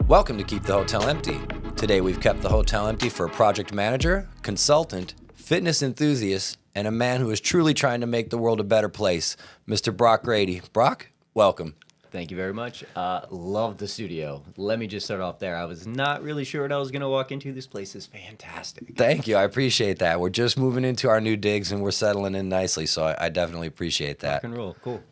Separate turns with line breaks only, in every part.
Welcome to Keep the Hotel Empty. Today we've kept the hotel empty for a project manager, consultant, fitness enthusiast, and a man who is truly trying to make the world a better place, Mr. Brock Grady. Brock, welcome.
Thank you very much. Love the studio. Let me just start off there. I was not really sure what I was going to walk into. This place is fantastic.
Thank you. I appreciate that. We're just moving into our new digs and we're settling in nicely, so I definitely appreciate that.
Rock and roll. Cool.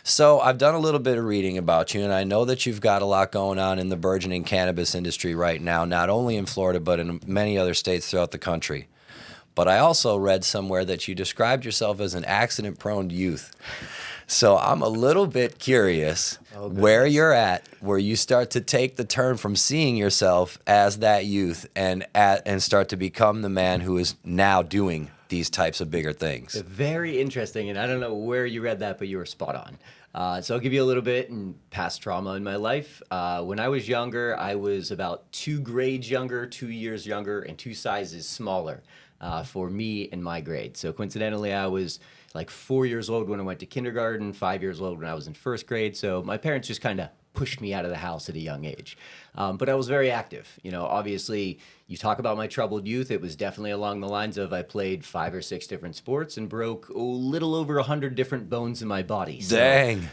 So I've done a little bit of reading about you, and I know that you've got a lot going on in the burgeoning cannabis industry right now, not only in Florida, but in many other states throughout the country. But I also read somewhere that you described yourself as an accident-prone youth. So I'm a little bit curious where you're at, where you start to take the turn from seeing yourself as that youth and start to become the man who is now doing these types of bigger things.
Very interesting, and I don't know where you read that, but you were spot on. So I'll give you a little bit in past trauma in my life. When I was younger, I was about 2 grades younger, 2 years younger, and 2 sizes smaller for me and my grade. So coincidentally, I was like 4 years old when I went to kindergarten, 5 years old when I was in first grade. So my parents just kind of pushed me out of the house at a young age. But I was very active. You know, obviously, you talk about my troubled youth. It was definitely along the lines of I played 5 or 6 different sports and broke a little over 100 different bones in my body. So,
Dang.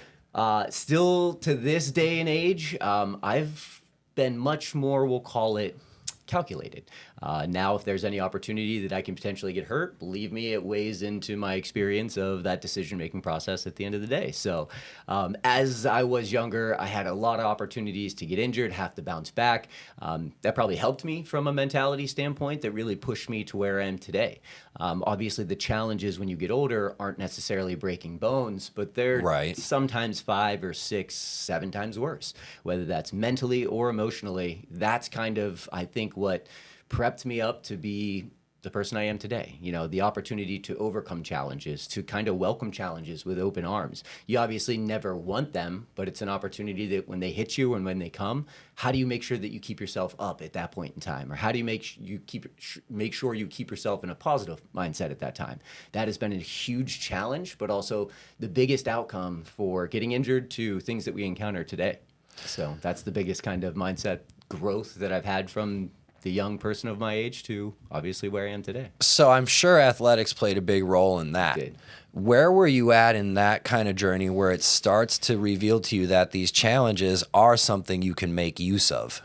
Still to this day and age, I've been much more, we'll call it, calculated. Now, if there's any opportunity that I can potentially get hurt, believe me, it weighs into my experience of that decision-making process at the end of the day. So as I was younger, I had a lot of opportunities to get injured, have to bounce back. That probably helped me from a mentality standpoint that really pushed me to where I am today. Obviously, the challenges when you get older aren't necessarily breaking bones, but they're sometimes 5 or 6, 7 times worse, whether that's mentally or emotionally. That's kind of, I think, what prepped me up to be the person I am today. You know, the opportunity to overcome challenges, to kind of welcome challenges with open arms. You obviously never want them, but it's an opportunity that when they hit you and when they come, how do you make sure that you keep yourself up at that point in time? Or how do you make sure you keep yourself in a positive mindset at that time? That has been a huge challenge, but also the biggest outcome for getting injured to things that we encounter today. So that's the biggest kind of mindset growth that I've had from the young person of my age to obviously where I am today.
So I'm sure athletics played a big role in that.
It did.
Where were you at in that kind of journey where it starts to reveal to you that these challenges are something you can make use of?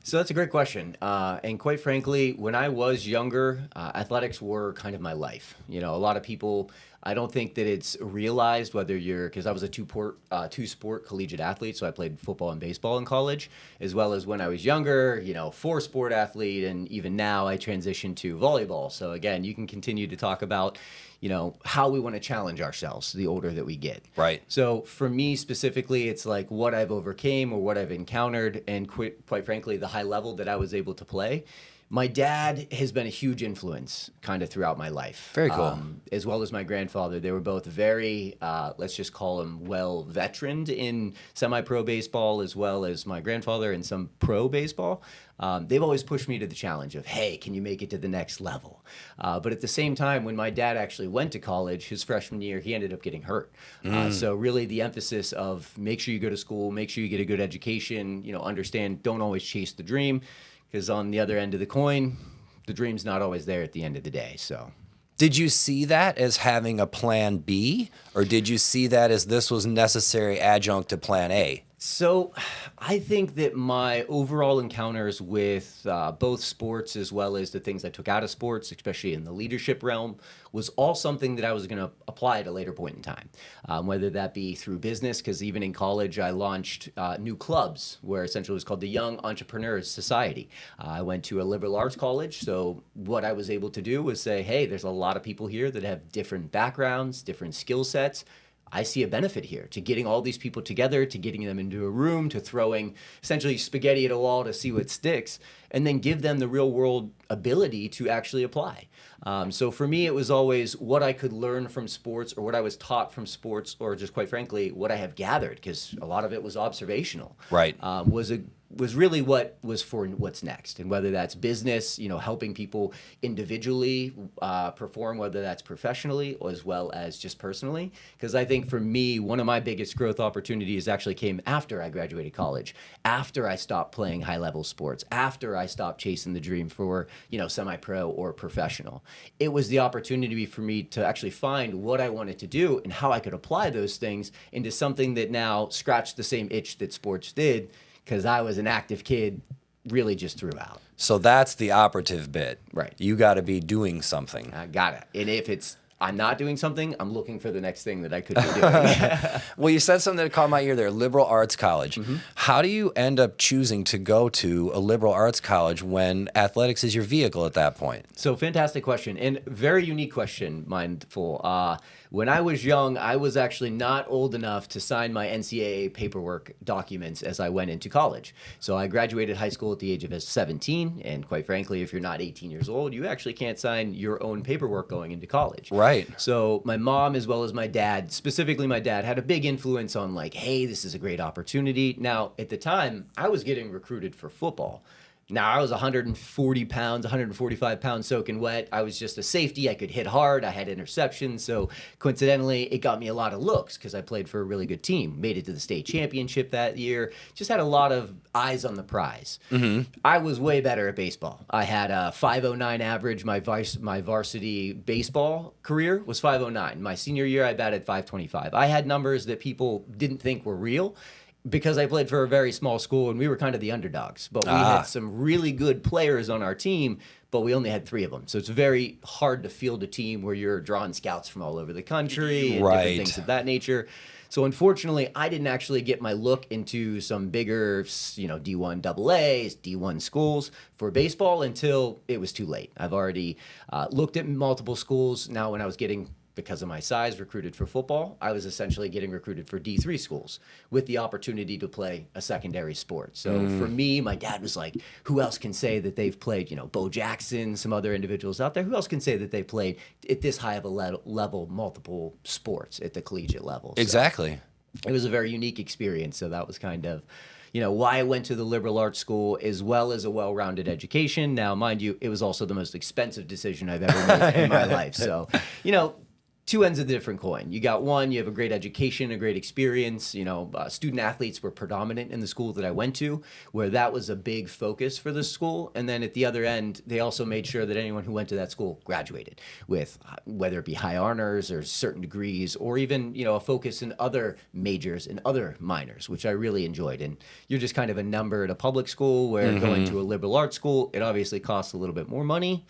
So that's a great question. And quite frankly, when I was younger, athletics were kind of my life. You know, a lot of people, I don't think that it's realized whether you're, because I was a two-sport collegiate athlete, so I played football and baseball in college, as well as when I was younger, you know, 4-sport athlete, and even now I transitioned to volleyball. So again, you can continue to talk about, you know, how we want to challenge ourselves the older that we get.
Right.
So for me specifically, it's like what I've overcame or what I've encountered, and quite frankly, the high level that I was able to play. My dad has been a huge influence kind of throughout my life.
Very cool.
As well as my grandfather. They were both very, let's just call them veteraned in semi-pro baseball, as well as my grandfather in some pro baseball. They've always pushed me to the challenge of, hey, can you make it to the next level? But at the same time, when my dad actually went to college, his freshman year, he ended up getting hurt. So really the emphasis of make sure you go to school, make sure you get a good education, you know, understand, don't always chase the dream. Because on the other end of the coin, the dream's not always there at the end of the day. So,
did you see that as having a plan B, or did you see that as this was necessary adjunct to plan A?
So I think that my overall encounters with both sports as well as the things I took out of sports, especially in the leadership realm, was all something that I was going to apply at a later point in time, whether that be through business, because even in college I launched new clubs where essentially it was called the Young Entrepreneurs Society. I went to a liberal arts college, so what I was able to do was say, hey, there's a lot of people here that have different backgrounds, different skill sets. I see a benefit here to getting all these people together, to getting them into a room, to throwing essentially spaghetti at a wall to see what sticks, and then give them the real world ability to actually apply. So for me, it was always what I could learn from sports or what I was taught from sports, or just quite frankly, what I have gathered, because a lot of it was observational.
Right.
was really what was for what's next, and whether that's business, helping people individually perform, whether that's professionally as well as just personally. Because I think for me, one of my biggest growth opportunities actually came after I graduated college, after I stopped playing high level sports, after I stopped chasing the dream for semi-pro or professional. It was the opportunity for me to actually find what I wanted to do and how I could apply those things into something that now scratched the same itch that sports did, because I was an active kid really just throughout.
So that's the operative bit.
Right.
You got to be doing something.
I got it. And if I'm not doing something, I'm looking for the next thing that I could be doing.
Well, you said something that caught my ear there, liberal arts college. Mm-hmm. How do you end up choosing to go to a liberal arts college when athletics is your vehicle at that point?
So fantastic question, and very unique question, mindful. When I was young, I was actually not old enough to sign my NCAA paperwork documents as I went into college. So I graduated high school at the age of 17, and quite frankly, if you're not 18 years old, you actually can't sign your own paperwork going into college.
Right.
So my mom, as well as my dad, specifically my dad, had a big influence on like, hey, this is a great opportunity. Now, at the time, I was getting recruited for football. Now, I was 140 pounds, 145 pounds soaking wet. I was just a safety. I could hit hard. I had interceptions. So coincidentally, it got me a lot of looks because I played for a really good team. Made it to the state championship that year. Just had a lot of eyes on the prize. Mm-hmm. I was way better at baseball. I had a 5.09 average. My varsity baseball career was 5.09. My senior year, I batted 5.25. I had numbers that people didn't think were real, because I played for a very small school and we were kind of the underdogs. But we had some really good players on our team, but we only had 3 of them. So it's very hard to field a team where you're drawing scouts from all over the country and different things of that nature. So unfortunately, I didn't actually get my look into some bigger, D1 AA's, D1 schools for baseball until it was too late. I've already looked at multiple schools. Now when I was getting, because of my size, recruited for football, I was essentially getting recruited for D3 schools with the opportunity to play a secondary sport. So for me, my dad was like, who else can say that they've played, Bo Jackson, some other individuals out there, who else can say that they played at this high of a level, multiple sports at the collegiate level?
Exactly.
So it was a very unique experience. So that was kind of why I went to the liberal arts school, as well as a well-rounded education. Now, mind you, it was also the most expensive decision I've ever made in my life. So, two ends of the different coin. You got one, you have a great education, a great experience. Student athletes were predominant in the school that I went to, where that was a big focus for the school. And then at the other end, they also made sure that anyone who went to that school graduated with, whether it be high honors or certain degrees, or even, a focus in other majors and other minors, which I really enjoyed. And you're just kind of a number at a public school, where going to a liberal arts school, it obviously costs a little bit more money,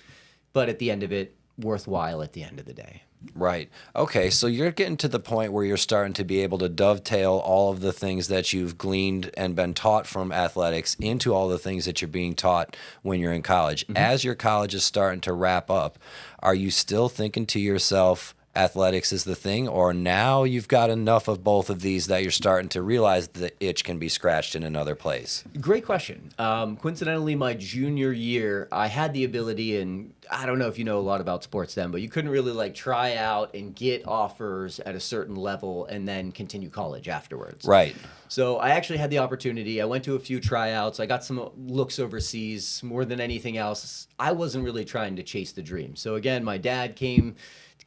but at the end of it, worthwhile at the end of the day.
Right. Okay, so you're getting to the point where you're starting to be able to dovetail all of the things that you've gleaned and been taught from athletics into all the things that you're being taught when you're in college. Mm-hmm. As your college is starting to wrap up, are you still thinking to yourself, athletics is the thing, or now you've got enough of both of these that you're starting to realize the itch can be scratched in another place?
Great question. Coincidentally, my junior year, I had the ability, and I don't know if you know a lot about sports then, but you couldn't really try out and get offers at a certain level and then continue college afterwards.
Right.
So I actually had the opportunity. I went to a few tryouts. I got some looks overseas. More than anything else, I wasn't really trying to chase the dream. So again, my dad came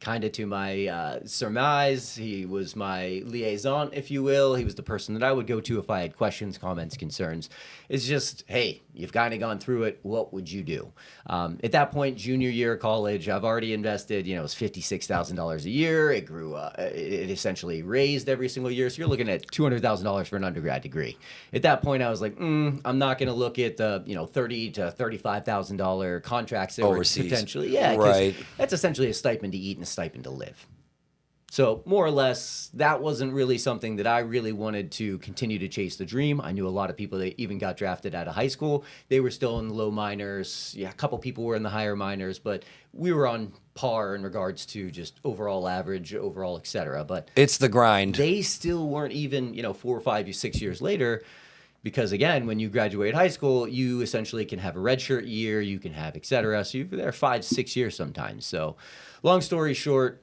kind of to my surmise. He was my liaison, if you will. He was the person that I would go to if I had questions, comments, concerns. It's just, hey, you've kind of gone through it. What would you do? At that point, junior year of college, I've already invested, it was $56,000 a year. It grew, it essentially raised every single year. So you're looking at $200,000 for an undergrad degree. At that point, I was like, I'm not going to look at the, $30,000 to $35,000 contracts that
overseas.
Were potentially, yeah,
right.
That's essentially a stipend to eat and a stipend to live. So more or less, that wasn't really something that I really wanted to continue to chase the dream. I knew a lot of people that even got drafted out of high school. They were still in the low minors. Yeah, a couple people were in the higher minors, but we were on par in regards to just overall average, overall, et cetera. But
it's the grind.
They still weren't even, 4 or 5, 6 years later. Because again, when you graduate high school, you essentially can have a redshirt year, you can have et cetera. So you're there 5, 6 years sometimes. So long story short,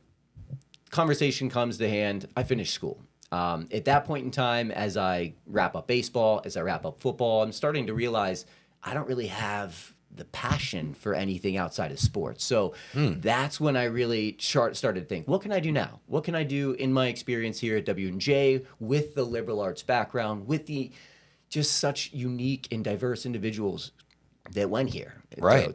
conversation comes to hand. I finished school. At that point in time, as I wrap up baseball, as I wrap up football, I'm starting to realize I don't really have the passion for anything outside of sports. So that's when I really started to think, what can I do now? What can I do in my experience here at W&J with the liberal arts background, with the just such unique and diverse individuals that went here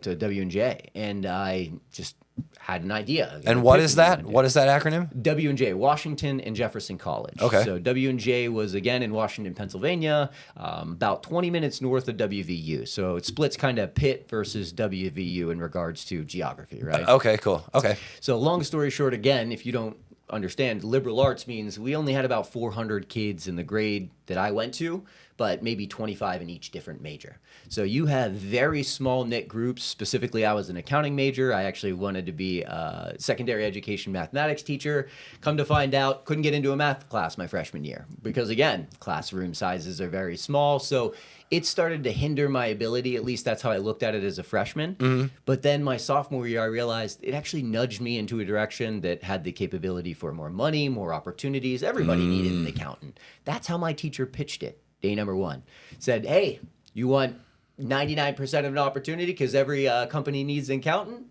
to W&J. And I just had an idea.
And what is that? What is that acronym?
W&J, Washington and Jefferson College.
Okay.
So W&J was, again, in Washington, Pennsylvania, about 20 minutes north of WVU. So it splits kind of Pitt versus WVU in regards to geography, right?
Okay, cool. Okay.
So long story short, again, if you don't understand, liberal arts means we only had about 400 kids in the grade that I went to, but maybe 25 in each different major. So you have very small knit groups. Specifically, I was an accounting major. I actually wanted to be a secondary education mathematics teacher. Come to find out, couldn't get into a math class my freshman year because, again, classroom sizes are very small. So it started to hinder my ability. At least that's how I looked at it as a freshman. But then my sophomore year, I realized it actually nudged me into a direction that had the capability for more money, more opportunities. Everybody needed an accountant. That's how my teacher pitched it. Day number one. Said, hey, you want 99% of an opportunity because every company needs an accountant?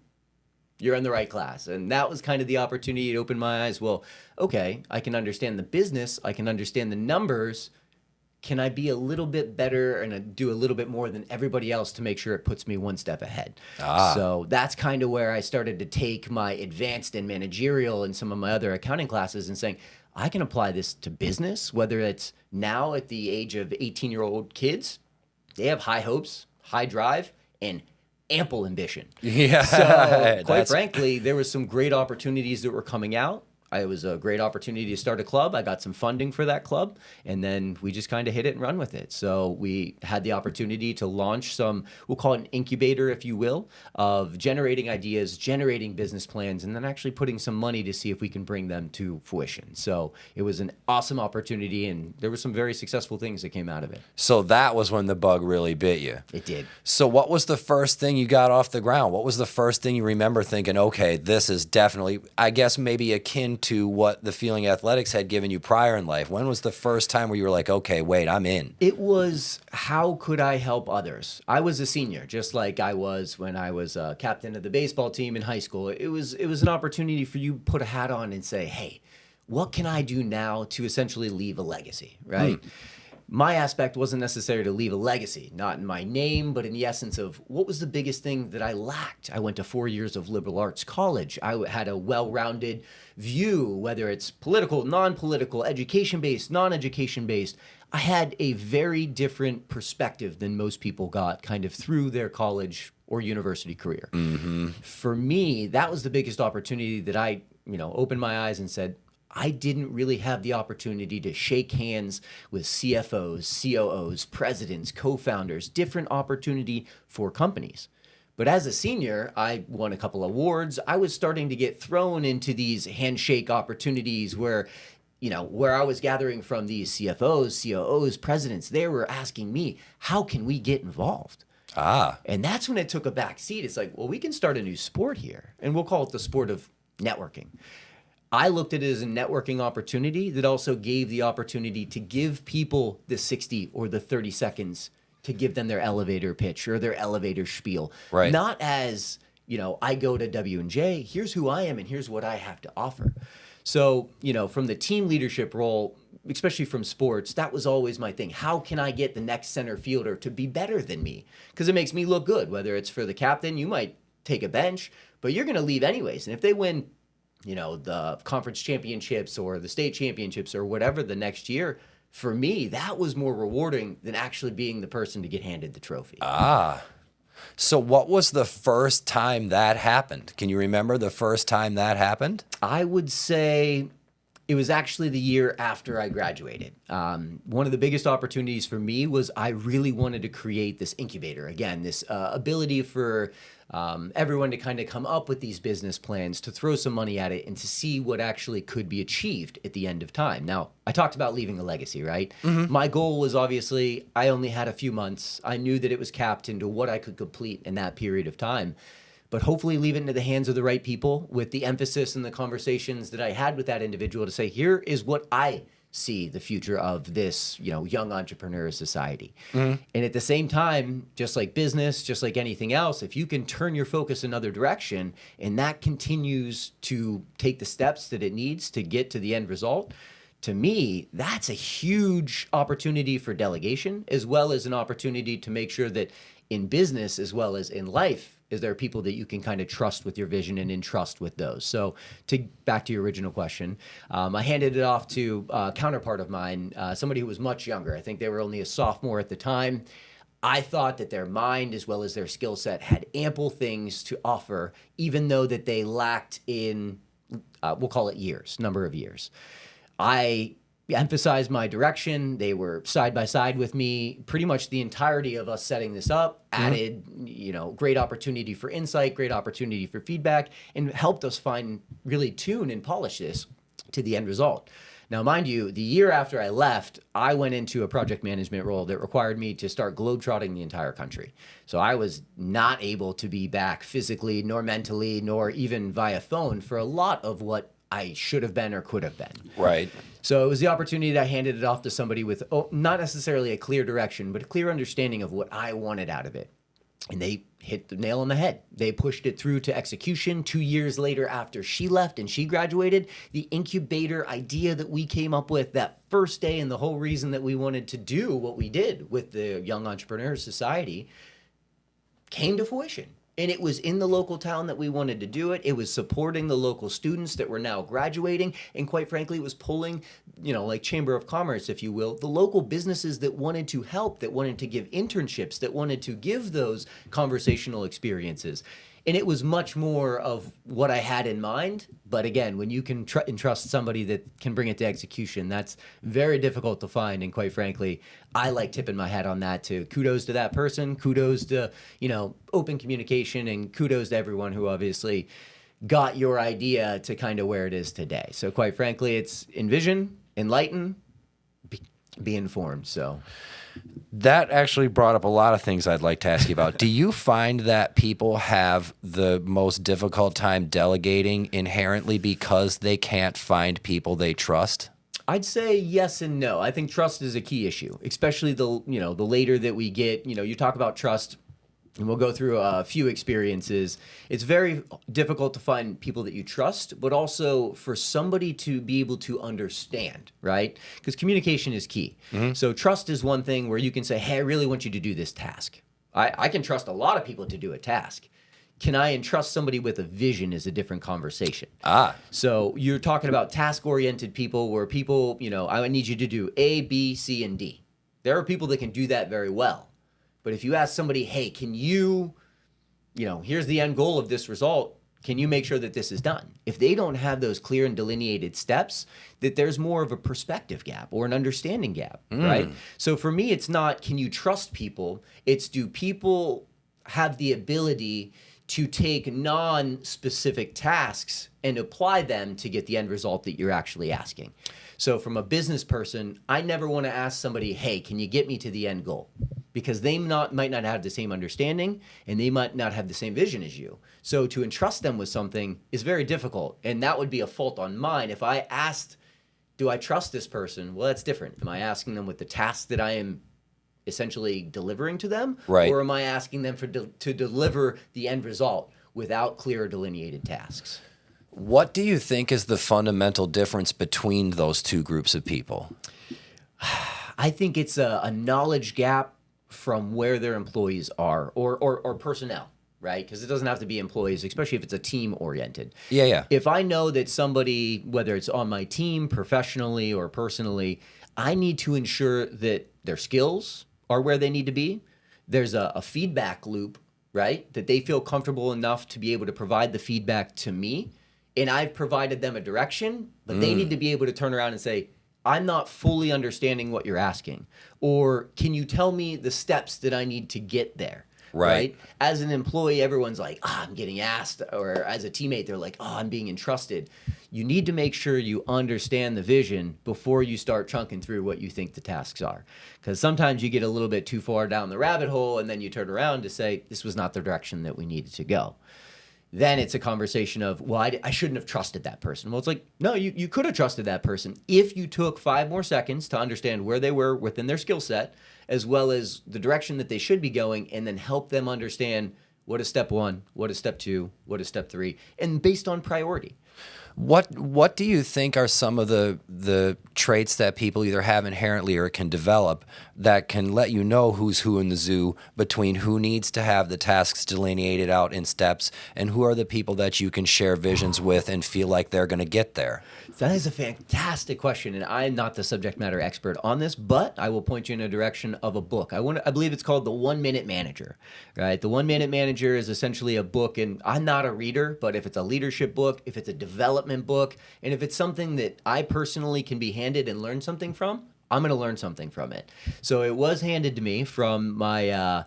You're in the right class. And that was kind of the opportunity to open my eyes. Well, okay, I can understand the business. I can understand the numbers. Can I be a little bit better and do a little bit more than everybody else to make sure it puts me one step ahead? So that's kind of where I started to take my advanced and managerial and some of my other accounting classes and saying, I can apply this to business, whether it's now at the age of 18-year-old kids. They have high hopes, high drive, and ample ambition.
Yeah.
So quite frankly, there was some great opportunities that were coming out. It was a great opportunity to start a club. I got some funding for that club, and then we just kind of hit it and run with it. So we had the opportunity to launch some, we'll call it an incubator, if you will, of generating ideas, generating business plans, and then actually putting some money to see if we can bring them to fruition. So it was an awesome opportunity, and there were some very successful things that came out of it.
So that was when the bug really bit you.
It did.
So what was the first thing you got off the ground? What was the first thing you remember thinking, okay, this is definitely, I guess maybe akin to what the Feeling Athletics had given you prior in life? When was the first time where you were like, okay, wait, I'm in?
It was, how could I help others? I was a senior, just like I was when I was captain of the baseball team in high school. It was an opportunity for you to put a hat on and say, hey, what can I do now to essentially leave a legacy, right? My aspect wasn't necessary to leave a legacy, not in my name, but in the essence of what was the biggest thing that I lacked. I went to 4 years of liberal arts college. I had a well-rounded view, whether it's political, non-political, education-based, non-education-based. I had a very different perspective than most people got kind of through their college or university career. For me, that was the biggest opportunity that I, opened my eyes and said, I didn't really have the opportunity to shake hands with CFOs, COOs, presidents, co-founders, different opportunity for companies. But as a senior, I won a couple awards. I was starting to get thrown into these handshake opportunities where I was gathering from these CFOs, COOs, presidents. They were asking me, how can we get involved? And that's when it took a back seat. It's like, well, we can start a new sport here, and we'll call it the sport of networking. I looked at it as a networking opportunity that also gave the opportunity to give people the 60 or the 30 seconds to give them their elevator pitch or their elevator spiel.
Right.
Not as, I go to W&J, here's who I am and here's what I have to offer. So, from the team leadership role, especially from sports, that was always my thing. How can I get the next center fielder to be better than me? Because it makes me look good. Whether it's for the captain, you might take a bench, but you're going to leave anyways. And if they win the conference championships or the state championships or whatever the next year, for me, that was more rewarding than actually being the person to get handed the trophy.
So what was the first time that happened? Can you remember the first time that happened?
I would say it was actually the year after I graduated. One of the biggest opportunities for me was I really wanted to create this incubator. Again, this ability for everyone to kind of come up with these business plans, to throw some money at it, and to see what actually could be achieved at the end of time. Now, I talked about leaving a legacy, right? My goal was obviously, I only had a few months. I knew that it was capped into what I could complete in that period of time. But hopefully leave it into the hands of the right people with the emphasis and the conversations that I had with that individual to say, here is what I see the future of this, young entrepreneur society. And at the same time, just like business, just like anything else, if you can turn your focus another direction and that continues to take the steps that it needs to get to the end result, to me, that's a huge opportunity for delegation, as well as an opportunity to make sure that in business as well as in life, is there people that you can kind of trust with your vision and entrust with those. So back to your original question, I handed it off to a counterpart of mine, somebody who was much younger. I think they were only a sophomore at the time. I thought that their mind as well as their skill set had ample things to offer, even though that they lacked in, we'll call it years, number of years. I emphasized my direction. They were side by side with me pretty much the entirety of us setting this up, added, great opportunity for insight, great opportunity for feedback, and helped us really tune and polish this to the end result. Now, mind you, the year after I left, I went into a project management role that required me to start globetrotting the entire country. So I was not able to be back physically, nor mentally, nor even via phone for a lot of what I should have been or could have been.
Right.
So it was the opportunity that I handed it off to somebody with not necessarily a clear direction, but a clear understanding of what I wanted out of it. And they hit the nail on the head. They pushed it through to execution 2 years later after she left and she graduated. The incubator idea that we came up with that first day and the whole reason that we wanted to do what we did with the Young Entrepreneurs Society came to fruition. And it was in the local town that we wanted to do it. It was supporting the local students that were now graduating. And quite frankly, it was pulling, like Chamber of Commerce, if you will, the local businesses that wanted to help, that wanted to give internships, that wanted to give those conversational experiences. And it was much more of what I had in mind. But again, when you can entrust somebody that can bring it to execution, that's very difficult to find. And quite frankly, I like tipping my hat on that too. Kudos to that person. Kudos to, open communication, and kudos to everyone who obviously got your idea to kind of where it is today. So quite frankly, it's envision, enlighten, be informed. So
that actually brought up a lot of things I'd like to ask you about. Do you find that people have the most difficult time delegating inherently because they can't find people they trust?
I'd say yes and no. I think trust is a key issue, especially the later that we get, you talk about trust. And we'll go through a few experiences. It's very difficult to find people that you trust, but also for somebody to be able to understand, right? Because communication is key. So trust is one thing where you can say, hey, I really want you to do this task. I can trust a lot of people to do a task. Can I entrust somebody with a vision is a different conversation. So you're talking about task-oriented people where people, I need you to do A, B, C, and D. There are people that can do that very well. But if you ask somebody, hey, can you, here's the end goal of this result, can you make sure that this is done? If they don't have those clear and delineated steps, that there's more of a perspective gap or an understanding gap, right? So for me, it's not, can you trust people? It's, do people have the ability to take non-specific tasks and apply them to get the end result that you're actually asking? So from a business person, I never want to ask somebody, hey, can you get me to the end goal? Because they might not have the same understanding and they might not have the same vision as you. So to entrust them with something is very difficult. And that would be a fault on mine. If I asked, do I trust this person? Well, that's different. Am I asking them with the task that I am essentially delivering to them?
Right.
Or am I asking them to deliver the end result without clear delineated tasks?
What do you think is the fundamental difference between those two groups of people?
I think it's a knowledge gap from where their employees are or personnel, right? Because it doesn't have to be employees, especially if it's a team oriented.
Yeah.
If I know that somebody, whether it's on my team, professionally or personally, I need to ensure that their skills are where they need to be. There's a feedback loop, right? That they feel comfortable enough to be able to provide the feedback to me. And I've provided them a direction, but they need to be able to turn around and say, I'm not fully understanding what you're asking. Or can you tell me the steps that I need to get there? Right? As an employee, everyone's like, I'm getting asked. Or as a teammate, they're like, I'm being entrusted. You need to make sure you understand the vision before you start chunking through what you think the tasks are. Because sometimes you get a little bit too far down the rabbit hole and then you turn around to say, this was not the direction that we needed to go. then it's a conversation of, well, I shouldn't have trusted that person. Well, it's like, no, you could have trusted that person if you took 5 more seconds to understand where they were within their skill set, as well as the direction that they should be going, and then help them understand what is step 1, what is step 2, what is step 3, and based on priority.
What do you think are some of the traits that people either have inherently or can develop that can let you know who's who in the zoo between who needs to have the tasks delineated out in steps and who are the people that you can share visions with and feel like they're going to get there?
That is a fantastic question, and I'm not the subject matter expert on this, but I will point you in a direction of a book. I believe it's called The 1 Minute Manager, right? The 1 Minute Manager is essentially a book, and I'm not a reader, but if it's a leadership book, if it's a development book, and if it's something that I personally can be handed and learn something from, I'm going to learn something from it. So it was handed to me from my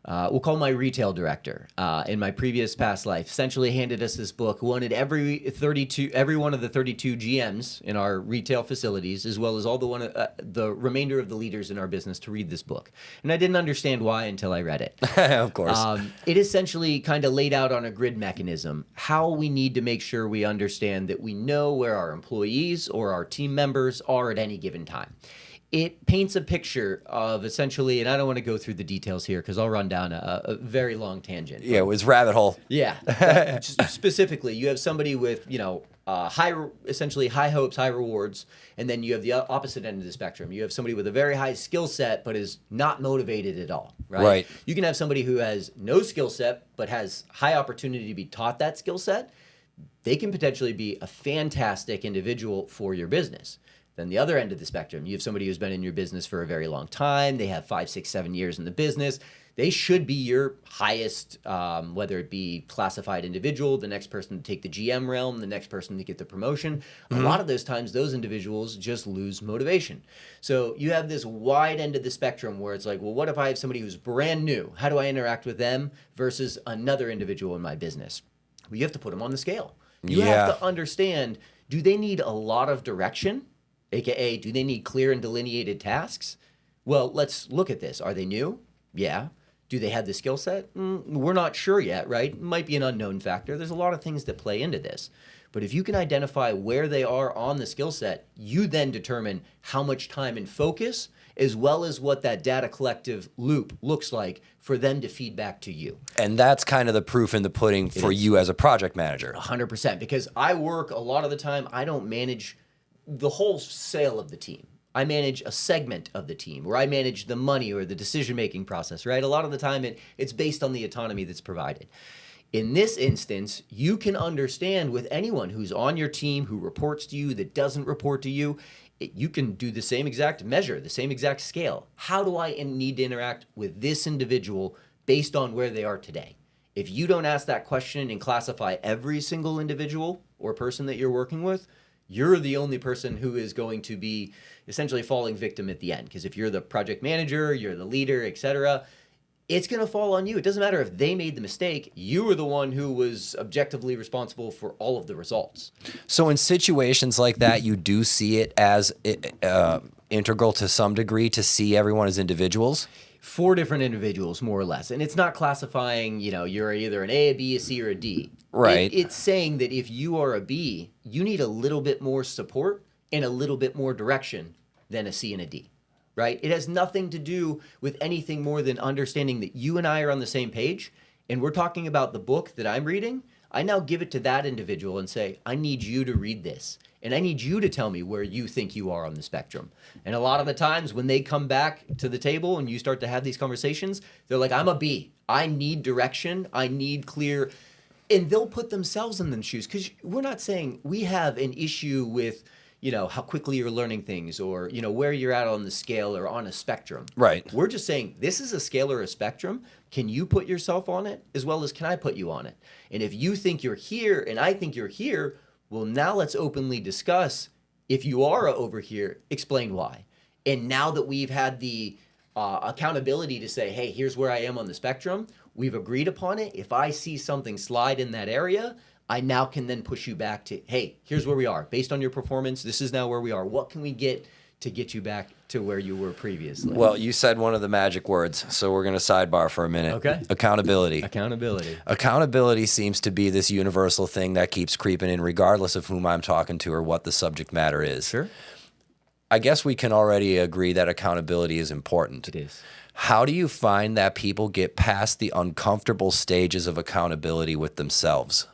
we'll call my retail director in my previous past life. Essentially handed us this book, wanted every one of the 32 GMs in our retail facilities, as well as all the remainder of the leaders in our business, to read this book. And I didn't understand why until I read it.
Of course.
It essentially kind of laid out on a grid mechanism how we need to make sure we understand that we know where our employees or our team members are at any given time. It paints a picture of essentially, and I don't want to go through the details here because I'll run down a very long tangent.
Yeah, it was rabbit hole.
Yeah. Just specifically, you have somebody with, essentially high hopes, high rewards, and then you have the opposite end of the spectrum. You have somebody with a very high skill set but is not motivated at all, right?
Right.
You can have somebody who has no skill set but has high opportunity to be taught that skill set. They can potentially be a fantastic individual for your business. Then the other end of the spectrum, you have somebody who's been in your business for a very long time. They have 5, 6, 7 years in the business. They should be your highest, whether it be classified individual, the next person to take the GM realm, the next person to get the promotion. A lot of those times, those individuals just lose motivation. So you have this wide end of the spectrum where it's like, well, what if I have somebody who's brand new? How do I interact with them versus another individual in my business? Well, you have to put them on the scale. You have to understand, do they need a lot of direction? AKA, do they need clear and delineated tasks? Well, let's look at this. Are they new? Yeah. Do they have the skill set? We're not sure yet, right? Might be an unknown factor. There's a lot of things that play into this. But if you can identify where they are on the skill set, you then determine how much time and focus, as well as what that data collective loop looks like for them to feed back to you.
And that's kind of the proof in the pudding for you as a project manager.
100%. Because I work a lot of the time, I don't manage the whole sale of the team. I manage a segment of the team, or I manage the money or the decision-making process, right? A lot of the time, it's based on the autonomy that's provided. In this instance, you can understand with anyone who's on your team, who reports to you, that doesn't report to you, you can do the same exact measure, the same exact scale. How do I need to interact with this individual based on where they are today? If you don't ask that question and classify every single individual or person that you're working with, you're the only person who is going to be essentially falling victim at the end. Because if you're the project manager, you're the leader, etc., it's going to fall on you. It doesn't matter if they made the mistake. You were the one who was objectively responsible for all of the results.
So in situations like that, you do see it as integral to some degree to see everyone as individuals?
4 different individuals, more or less. And it's not classifying, you're either an A, a B, a C, or a D.
Right.
It's saying that if you are a B, you need a little bit more support and a little bit more direction than a C and a D, right? It has nothing to do with anything more than understanding that you and I are on the same page, and we're talking about the book that I'm reading. I now give it to that individual and say, I need you to read this. And I need you to tell me where you think you are on the spectrum. And a lot of the times when they come back to the table and you start to have these conversations, they're like, I'm a B. I need direction. I need clear. And they'll put themselves in those shoes. Because we're not saying we have an issue with, how quickly you're learning things or, where you're at on the scale or on a spectrum.
Right.
We're just saying this is a scale or a spectrum. Can you put yourself on it as well as can I put you on it? And if you think you're here and I think you're here, well, now let's openly discuss, if you are over here, explain why. And now that we've had the accountability to say, hey, here's where I am on the spectrum, we've agreed upon it. If I see something slide in that area, I now can then push you back to, hey, here's where we are. Based on your performance, this is now where we are. What can we get to get you back to where you were previously?
Well, you said one of the magic words, so we're going to sidebar for a minute.
Okay.
Accountability.
Accountability.
Accountability seems to be this universal thing that keeps creeping in regardless of whom I'm talking to or what the subject matter is.
Sure.
I guess we can already agree that accountability is important.
It is.
How do you find that people get past the uncomfortable stages of accountability with themselves?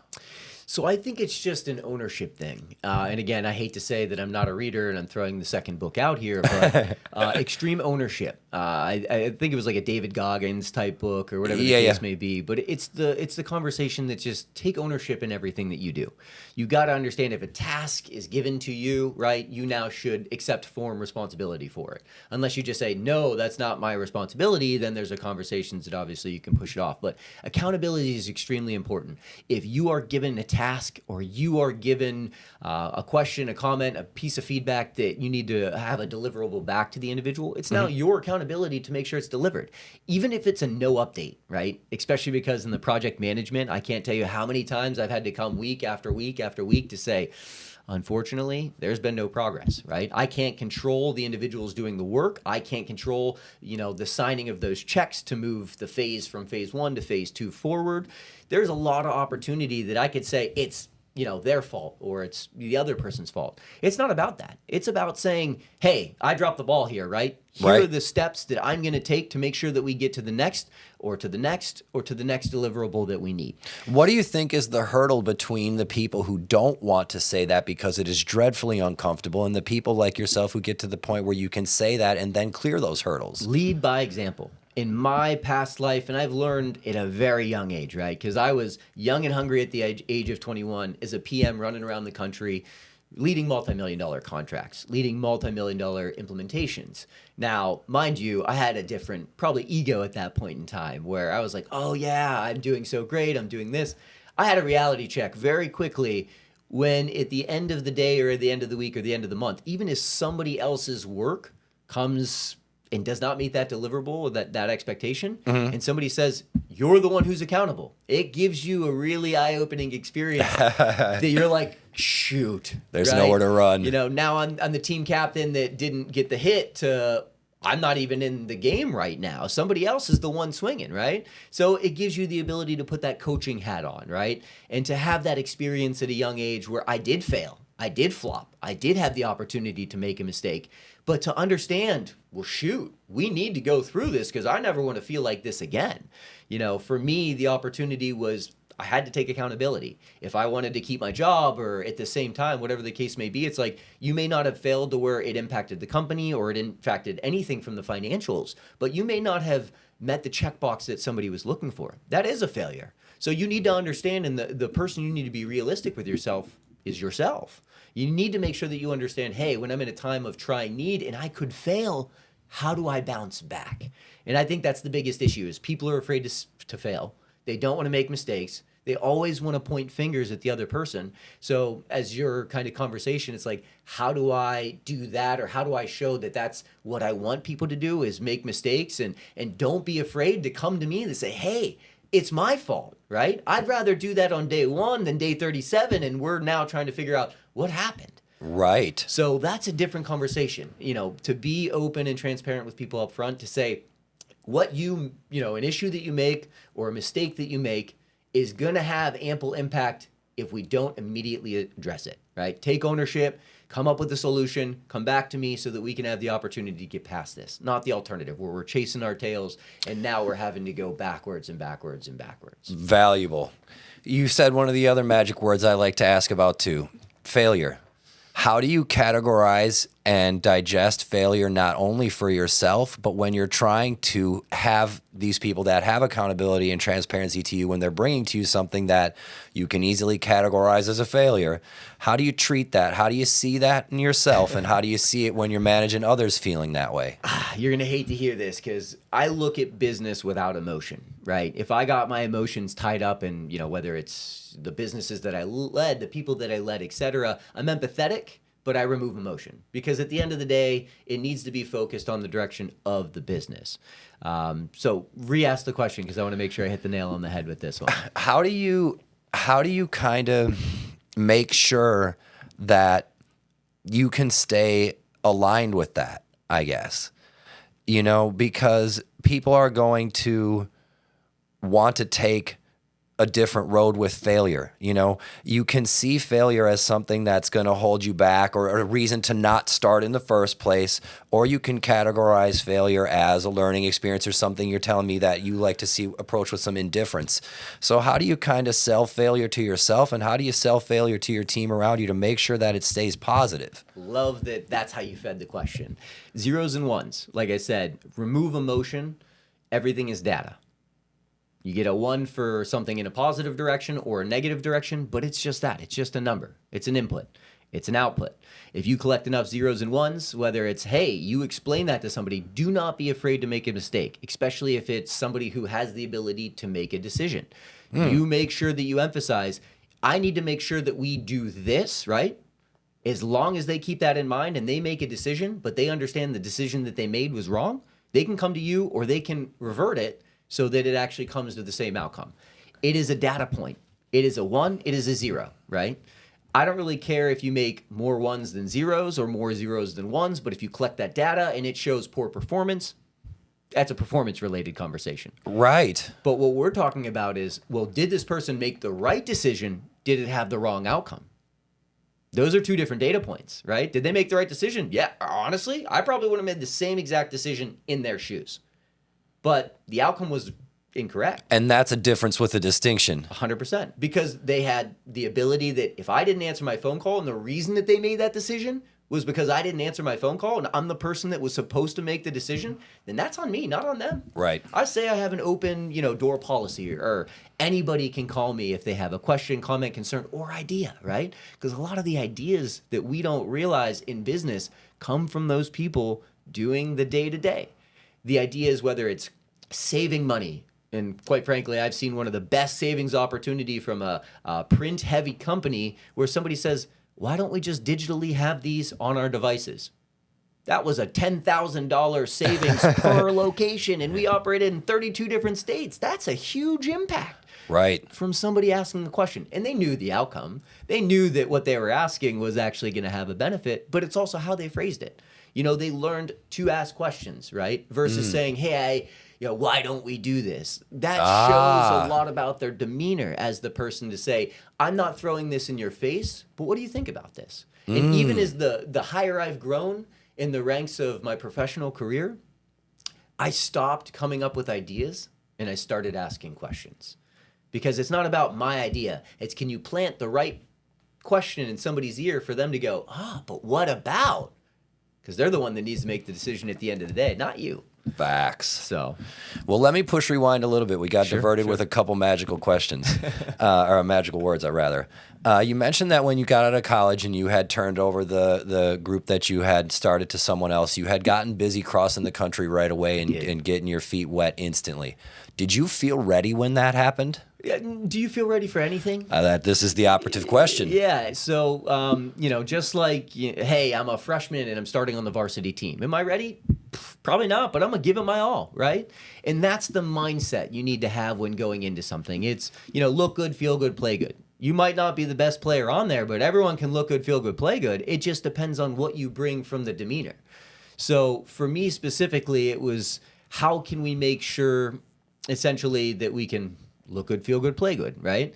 So I think it's just an ownership thing. And again, I hate to say that I'm not a reader and I'm throwing the second book out here, but extreme ownership. I think it was like a David Goggins type book or whatever the case may be. But it's the conversation that just take ownership in everything that you do. You got to understand if a task is given to you, right, you now should accept form responsibility for it. Unless you just say, no, that's not my responsibility, then there's a conversations that obviously you can push it off. But accountability is extremely important. If you are given a task or you are given a question, a comment, a piece of feedback that you need to have a deliverable back to the individual, it's now your accountability to make sure it's delivered. Even if it's a no update, right? Especially because in the project management, I can't tell you how many times I've had to come week after week after week to say, unfortunately, there's been no progress, right? I can't control the individuals doing the work. I can't control, the signing of those checks to move the phase from phase 1 to phase 2 forward. There's a lot of opportunity that I could say it's, their fault or it's the other person's fault. It's not about that. It's about saying, hey, I dropped the ball here, right? Here are the steps that I'm going to take to make sure that we get to the next or to the next or to the next deliverable that we need.
What do you think is the hurdle between the people who don't want to say that because it is dreadfully uncomfortable and the people like yourself who get to the point where you can say that and then clear those hurdles?
Lead by example. In my past life, and I've learned at a very young age, right? Because I was young and hungry at the age of 21 as a PM running around the country, leading multi-million-dollar contracts, leading multi-million-dollar implementations. Now, mind you, I had a different, probably ego at that point in time where I was like, oh yeah, I'm doing so great, I'm doing this. I had a reality check very quickly when at the end of the day or at the end of the week or the end of the month, even if somebody else's work comes and does not meet that deliverable, that expectation, and somebody says, you're the one who's accountable, it gives you a really eye-opening experience that you're like, shoot.
There's nowhere to run.
Now I'm the team captain that didn't get the hit to, I'm not even in the game right now. Somebody else is the one swinging, right? So it gives you the ability to put that coaching hat on, right? And to have that experience at a young age where I did fail, I did flop, I did have the opportunity to make a mistake, but to understand, well, shoot, we need to go through this because I never want to feel like this again. For me, the opportunity was I had to take accountability. If I wanted to keep my job or at the same time, whatever the case may be, it's like you may not have failed to where it impacted the company or it impacted anything from the financials, but you may not have met the checkbox that somebody was looking for. That is a failure. So you need to understand, and the person you need to be realistic with yourself is yourself. You need to make sure that you understand, hey, when I'm in a time of try need and I could fail, how do I bounce back? And I think that's the biggest issue is people are afraid to fail. They don't want to make mistakes. They always want to point fingers at the other person. So as your kind of conversation, it's like, how do I do that? Or how do I show that that's what I want people to do is make mistakes and don't be afraid to come to me and say, hey, it's my fault, right? I'd rather do that on day 1 than day 37. And we're now trying to figure out what happened.
Right.
So that's a different conversation, to be open and transparent with people up front to say what an issue that you make or a mistake that you make is going to have ample impact if we don't immediately address it, right? Take ownership, come up with a solution, come back to me so that we can have the opportunity to get past this, not the alternative where we're chasing our tails and now we're having to go backwards and backwards and backwards.
Valuable. You said one of the other magic words I like to ask about too, failure. How do you categorize and digest failure not only for yourself, but when you're trying to have these people that have accountability and transparency to you when they're bringing to you something that you can easily categorize as a failure? How do you treat that? How do you see that in yourself? And how do you see it when you're managing others feeling that way?
You're going to hate to hear this because I look at business without emotion, right? If I got my emotions tied up in, whether it's the businesses that I led, the people that I led, etc., I'm empathetic, but I remove emotion because at the end of the day, it needs to be focused on the direction of the business. So re-ask the question because I want to make sure I hit the nail on the head with this one.
How do you kind of make sure that you can stay aligned with that, I guess. Because people are going to want to take a different road with failure. You can see failure as something that's going to hold you back or a reason to not start in the first place, or you can categorize failure as a learning experience or something you're telling me that you like to see approach with some indifference. So how do you kind of sell failure to yourself, and how do you sell failure to your team around you to make sure that it stays positive?
Love that that's how you fed the question. Zeros and ones. Like I said, remove emotion. Everything is data. You get a 1 for something in a positive direction or a negative direction, but it's just that. It's just a number. It's an input. It's an output. If you collect enough zeros and ones, whether it's, hey, you explain that to somebody, do not be afraid to make a mistake, especially if it's somebody who has the ability to make a decision. You make sure that you emphasize, I need to make sure that we do this, right? As long as they keep that in mind and they make a decision, but they understand the decision that they made was wrong, they can come to you or they can revert it so that it actually comes to the same outcome. It is a data point. It is a 1, it is a 0, right? I don't really care if you make more 1s than zeros or more zeros than 1s, but if you collect that data and it shows poor performance, that's a performance-related conversation.
Right.
But what we're talking about is, well, did this person make the right decision? Did it have the wrong outcome? Those are two different data points, right? Did they make the right decision? Yeah, honestly, I probably would have made the same exact decision in their shoes. But the outcome was incorrect.
And that's a difference with a distinction.
100%. Because they had the ability that if I didn't answer my phone call, and the reason that they made that decision was because I didn't answer my phone call and I'm the person that was supposed to make the decision, then that's on me, not on them.
Right.
I say I have an open, door policy, or anybody can call me if they have a question, comment, concern, or idea, right? Because a lot of the ideas that we don't realize in business come from those people doing the day-to-day. The idea is whether it's saving money, and quite frankly, I've seen one of the best savings opportunity from a print-heavy company where somebody says, why don't we just digitally have these on our devices? That was a $10,000 savings per location, and we operated in 32 different states. That's a huge impact.
Right.
From somebody asking the question. And they knew the outcome. They knew that what they were asking was actually going to have a benefit, but it's also how they phrased it. They learned to ask questions, right? Versus saying, hey, why don't we do this? That shows a lot about their demeanor as the person to say, I'm not throwing this in your face, but what do you think about this? And even as the higher I've grown in the ranks of my professional career, I stopped coming up with ideas and I started asking questions. Because it's not about my idea. It's, can you plant the right question in somebody's ear for them to go, but what about? Because they're the one that needs to make the decision at the end of the day, not you.
Facts.
So,
well, let me push rewind a little bit. We got diverted with a couple magical questions, or magical words, rather. You mentioned that when you got out of college and you had turned over the group that you had started to someone else, you had gotten busy crossing the country right away and getting your feet wet instantly. Did you feel ready when that happened?
Do you feel ready for anything?
This is the operative question.
Yeah. So, just like, hey, I'm a freshman and I'm starting on the varsity team. Am I ready? Probably not, but I'm going to give it my all, right? And that's the mindset you need to have when going into something. It's, look good, feel good, play good. You might not be the best player on there, but everyone can look good, feel good, play good. It just depends on what you bring from the demeanor. So for me specifically, it was, how can we make sure essentially that we can look good, feel good, play good, right?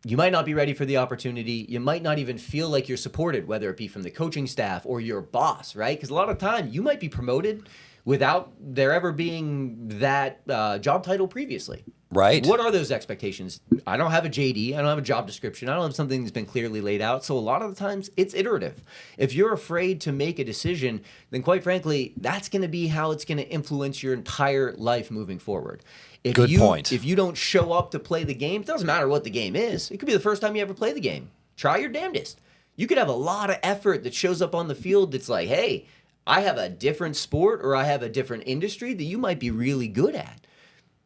You might not be ready for the opportunity. You might not even feel like you're supported, whether it be from the coaching staff or your boss, right? Because a lot of time you might be promoted without there ever being that job title previously.
Right.
What are those expectations? I don't have a JD. I don't have a job description. I don't have something that's been clearly laid out. So a lot of the times it's iterative. If you're afraid to make a decision, then quite frankly, that's going to be how it's going to influence your entire life moving forward.
Good point.
If you don't show up to play the game, it doesn't matter what the game is. It could be the first time you ever play the game. Try your damnedest. You could have a lot of effort that shows up on the field that's like, hey, I have a different sport or I have a different industry that you might be really good at.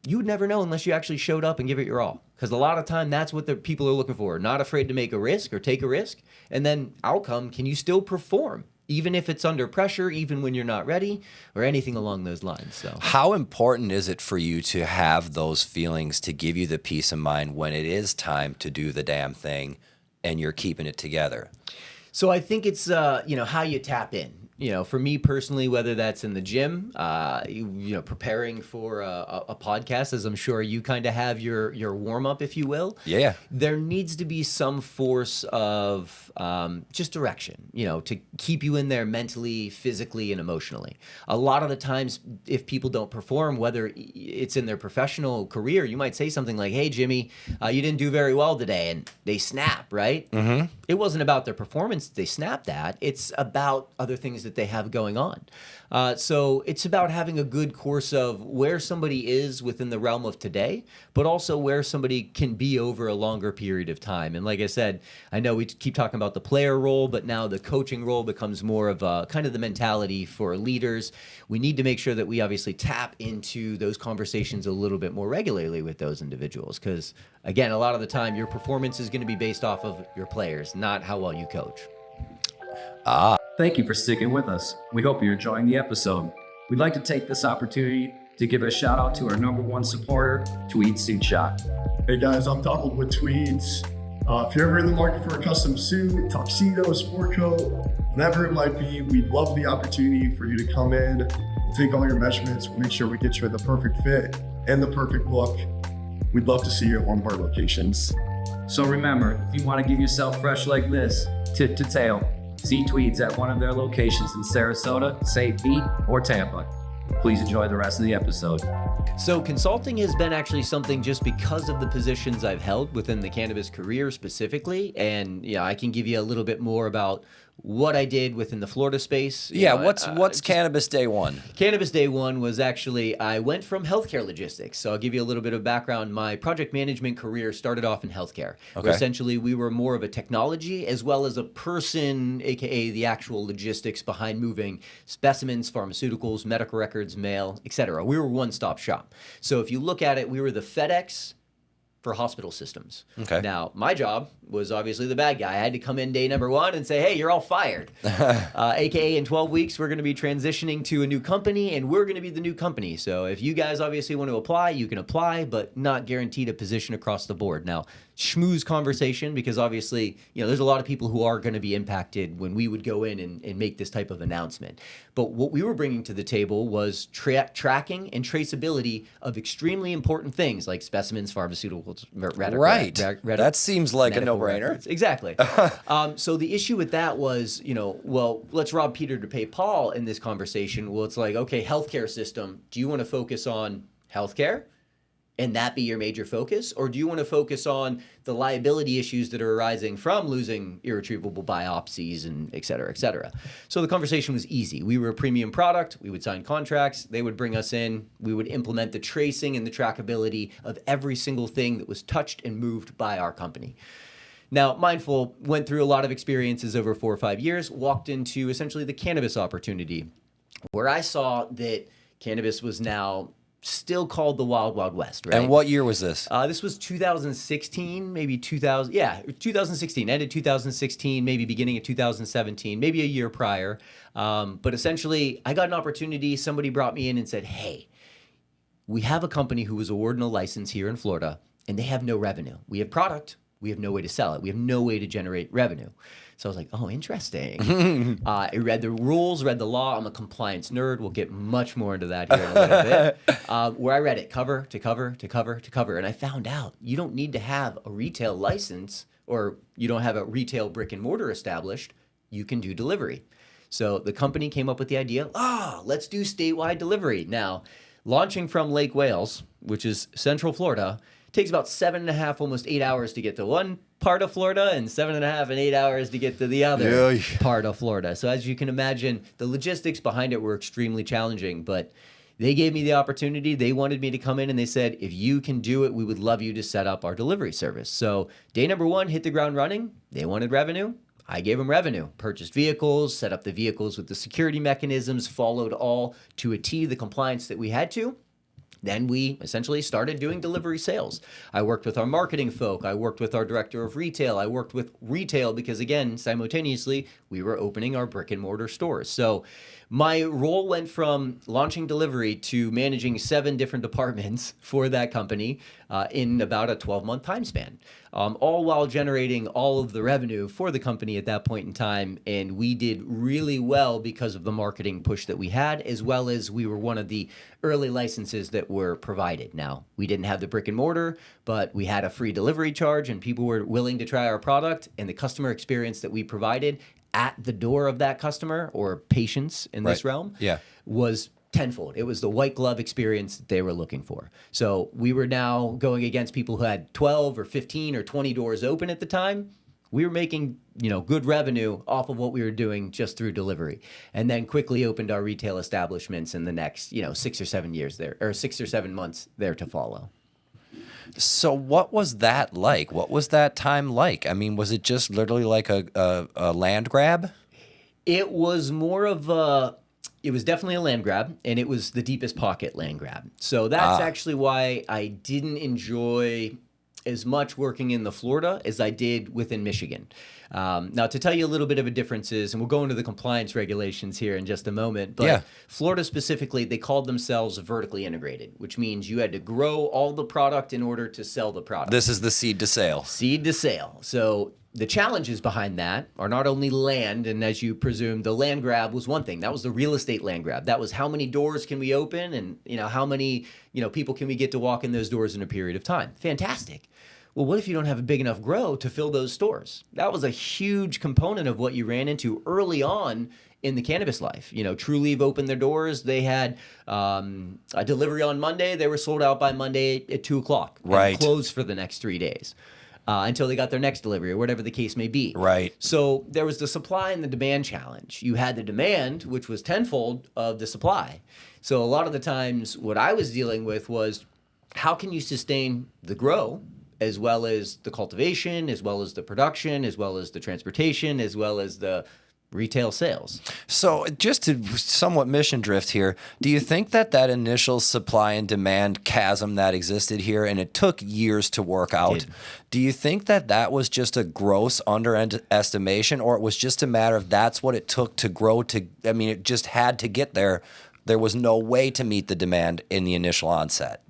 You would never know unless you actually showed up and give it your all. Because a lot of time, that's what the people are looking for. Not afraid to make a risk or take a risk. And then outcome, can you still perform? Even if it's under pressure, even when you're not ready, or anything along those lines. So,
how important is it for you to have those feelings to give you the peace of mind when it is time to do the damn thing and you're keeping it together?
So I think it's how you tap in. for me personally, whether that's in the gym, preparing for a podcast, as I'm sure you kind of have your warm up, if you will.
Yeah.
There needs to be some force of just direction, to keep you in there mentally, physically, and emotionally. A lot of the times, if people don't perform, whether it's in their professional career, you might say something like, "Hey, Jimmy, you didn't do very well today," and they snap, right? Mm-hmm. It wasn't about their performance. They snapped at. It's about other things that they have going on. So it's about having a good course of where somebody is within the realm of today, but also where somebody can be over a longer period of time. And like I said, I know we keep talking about the player role, but now the coaching role becomes more of a kind of the mentality for leaders. We need to make sure that we obviously tap into those conversations a little bit more regularly with those individuals. Because again, a lot of the time your performance is going to be based off of your players, not how well you coach.
Thank you for sticking with us. We hope you're enjoying the episode. We'd like to take this opportunity to give a shout out to our #1 supporter, Tweed Suit Shop.
Hey guys, I'm Donald with Tweeds. If you're ever in the market for a custom suit, tuxedo, sport coat, whatever it might be, we'd love the opportunity for you to come in, we'll take all your measurements, we'll make sure we get you the perfect fit and the perfect look. We'd love to see you at one of our locations.
So remember, if you want to give yourself fresh like this, tip to tail, see Tweeds at one of their locations in Sarasota, St. Pete, or Tampa. Please enjoy the rest of the episode.
So consulting has been actually something just because of the positions I've held within the cannabis career specifically. And I can give you a little bit more about what I did within the Florida space.
What's Cannabis Day One?
Cannabis Day One was actually, I went from healthcare logistics. So I'll give you a little bit of background. My project management career started off in healthcare.
Okay.
Essentially, we were more of a technology as well as a person, aka the actual logistics behind moving specimens, pharmaceuticals, medical records, mail, etc. We were a one-stop shop. So if you look at it, we were the FedEx for hospital systems.
Okay.
Now, my job was obviously the bad guy. I had to come in day number 1 and say, "Hey, you're all fired." AKA in 12 weeks, we're going to be transitioning to a new company, and we're going to be the new company. So if you guys obviously want to apply, you can apply, but not guaranteed a position across the board. Now, schmooze conversation, because obviously, there's a lot of people who are going to be impacted when we would go in and make this type of announcement. But what we were bringing to the table was tracking and traceability of extremely important things like specimens, pharmaceuticals,
Right. That seems like a no-brainer.
Records. Exactly. So the issue with that was, let's rob Peter to pay Paul in this conversation. Well, it's like, okay, healthcare system, do you want to focus on healthcare and that be your major focus? Or do you want to focus on the liability issues that are arising from losing irretrievable biopsies and et cetera, et cetera? So the conversation was easy. We were a premium product. We would sign contracts. They would bring us in. We would implement the tracing and the trackability of every single thing that was touched and moved by our company. Now, Mindful went through a lot of experiences over 4 or 5 years, walked into essentially the cannabis opportunity, where I saw that cannabis was now still called the Wild Wild West, right?
And what year was this?
This was 2016, maybe 2000. Yeah, 2016. Ended 2016, maybe beginning of 2017, maybe a year prior. But essentially, I got an opportunity. Somebody brought me in and said, "Hey, we have a company who was awarded a license here in Florida, and they have no revenue. We have product. We have no way to sell it. We have no way to generate revenue." So I was like, "Oh, interesting." I read the rules, read the law. I'm a compliance nerd. We'll get much more into that here in a little bit. Where I read it cover to cover to cover to cover. And I found out you don't need to have a retail license, or you don't have a retail brick and mortar established. You can do delivery. So the company came up with the idea, let's do statewide delivery. Now, launching from Lake Wales, which is Central Florida, takes about 7.5, almost 8 hours to get to one part of Florida, and 7.5 and 8 hours to get to the other part of Florida. So as you can imagine, the logistics behind it were extremely challenging, but they gave me the opportunity. They wanted me to come in, and they said, "If you can do it, we would love you to set up our delivery service." So day number 1, hit the ground running. They wanted revenue. I gave them revenue, purchased vehicles, set up the vehicles with the security mechanisms, followed all to a T the compliance that we had to. Then we essentially started doing delivery sales. I worked with our marketing folk. I worked with our director of retail. I worked with retail because, again, simultaneously, we were opening our brick and mortar stores. So my role went from launching delivery to managing 7 different departments for that company in about a 12-month time span, all while generating all of the revenue for the company at that point in time. And we did really well because of the marketing push that we had, as well as we were one of the early licenses that were provided. Now, we didn't have the brick and mortar, but we had a free delivery charge and people were willing to try our product, and the customer experience that we provided at the door of that customer or patients in this realm was tenfold. It was the white glove experience that they were looking for. So we were now going against people who had 12 or 15 or 20 doors open at the time. We were making, good revenue off of what we were doing just through delivery, and then quickly opened our retail establishments in the next, 6 or 7 years there, or 6 or 7 months there to follow.
So what was that like? What was that time like? I mean, was it just literally like a land grab?
It was it was definitely a land grab, and it was the deepest pocket land grab. So that's actually why I didn't enjoy as much working in the Florida as I did within Michigan. Now, to tell you a little bit of a differences, and we'll go into the compliance regulations here in just a moment, but Florida specifically, they called themselves vertically integrated, which means you had to grow all the product in order to sell the product.
This is the seed to sale.
Seed to sale. So the challenges behind that are not only land, and as you presume, the land grab was one thing. That was the real estate land grab. That was how many doors can we open, and how many people can we get to walk in those doors in a period of time. Fantastic. Well, what if you don't have a big enough grow to fill those stores? That was a huge component of what you ran into early on in the cannabis life. True Leaf opened their doors. They had a delivery on Monday. They were sold out by Monday at 2:00.
Right.
And closed for the next 3 days. Until they got their next delivery or whatever the case may be.
Right.
So there was the supply and the demand challenge. You had the demand, which was tenfold of the supply. So a lot of the times what I was dealing with was, how can you sustain the grow as well as the cultivation, as well as the production, as well as the transportation, as well as the retail sales?
So just to somewhat mission drift here, do you think that initial supply and demand chasm that existed here, and it took years to work out, do you think that was just a gross underestimation, or it was just a matter of that's what it took to grow it just had to get there? There was no way to meet the demand in the initial onset.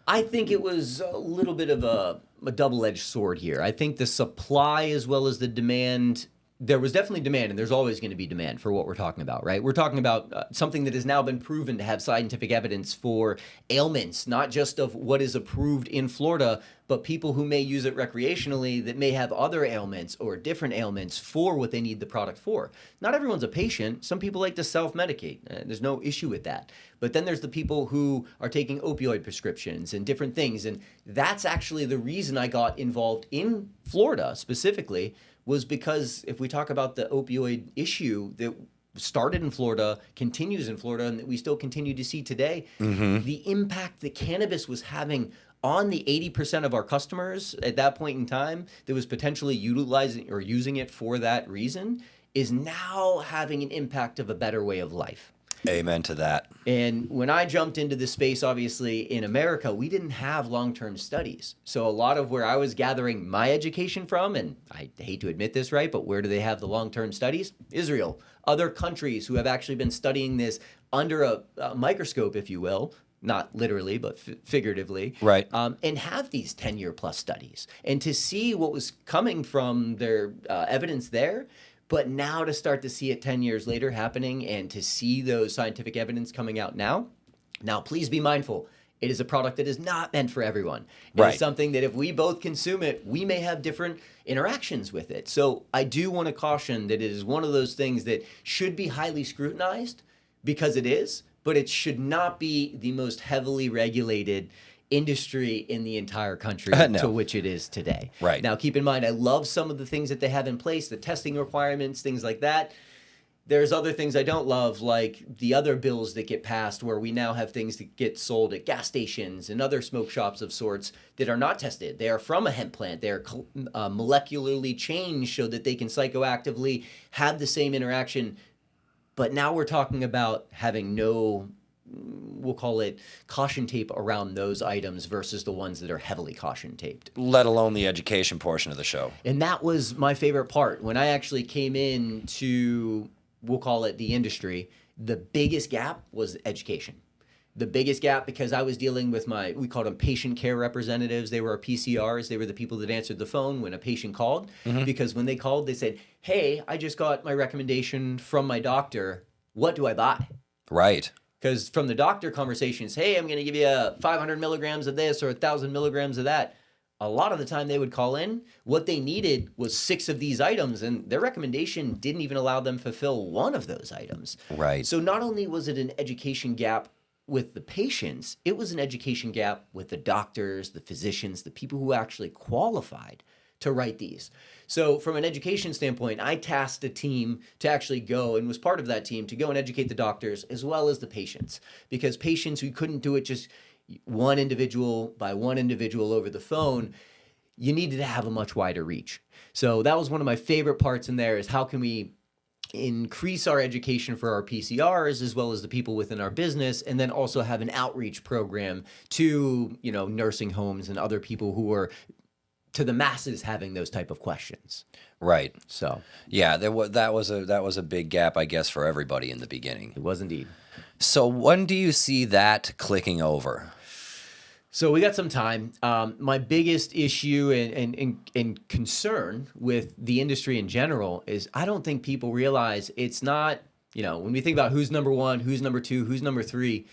I think it was a little bit of a double-edged sword here. I think the supply as well as the demand, there was definitely demand, and there's always going to be demand for what we're talking about, right? We're talking about something that has now been proven to have scientific evidence for ailments, not just of what is approved in Florida, but people who may use it recreationally that may have other ailments or different ailments for what they need the product for. Not everyone's a patient. Some people like to self-medicate. There's no issue with that. But then there's the people who are taking opioid prescriptions and different things. And that's actually the reason I got involved in Florida specifically, was because if we talk about the opioid issue that started in Florida, continues in Florida, and that we still continue to see today, the impact that cannabis was having on the 80% of our customers at that point in time that was potentially utilizing or using it for that reason is now having an impact of a better way of life.
Amen to that.
And when I jumped into this space, obviously in America, we didn't have long-term studies. So a lot of where I was gathering my education from, and I hate to admit this, right, but where do they have the long-term studies? Israel, other countries who have actually been studying this under a microscope, if you will, not literally, but figuratively,
right?
And have these 10-year plus studies. And to see what was coming from their evidence there, but now to start to see it 10 years later happening and to see those scientific evidence coming out now. Now, please be mindful. It is a product that is not meant for everyone. It is something that if we both consume it, we may have different interactions with it. So I do want to caution that it is one of those things that should be highly scrutinized, because it is, but it should not be the most heavily regulated industry in the entire country to which it is today.
Right.
Now, keep in mind, I love some of the things that they have in place, the testing requirements, things like that. There's other things I don't love, like the other bills that get passed where we now have things that get sold at gas stations and other smoke shops of sorts that are not tested. They are from a hemp plant. They are molecularly changed so that they can psychoactively have the same interaction. But now we're talking about having no we'll call it caution tape around those items versus the ones that are heavily caution taped.
Let alone the education portion of the show.
And that was my favorite part. When I actually came into, we'll call it the industry, the biggest gap was education. The biggest gap, because I was dealing with we called them patient care representatives. They were our PCRs. They were the people that answered the phone when a patient called. Because when they called, they said, hey, I just got my recommendation from my doctor. What do I buy?
Right.
Because from the doctor conversations, hey, I'm going to give you 500 milligrams of this or 1,000 milligrams of that. A lot of the time they would call in. What they needed was 6 of these items, and their recommendation didn't even allow them to fulfill 1 of those items.
Right.
So not only was it an education gap with the patients, it was an education gap with the doctors, the physicians, the people who actually qualified to write these. So from an education standpoint, I tasked a team to actually go, and was part of that team, to go and educate the doctors as well as the patients. Because patients, we couldn't do it just one individual by one individual over the phone. You needed to have a much wider reach. So that was one of my favorite parts in there, is how can we increase our education for our PCRs as well as the people within our business, and then also have an outreach program to, nursing homes and other people who are, to the masses, having those type of questions.
Right.
So
yeah, that was a big gap, I guess, for everybody in the beginning.
it was indeed.
So when do you see that clicking over?
So we got some time. My biggest issue and concern with the industry in general is I don't think people realize it's not, when we think about who's number 1, who's number 2, who's number 3,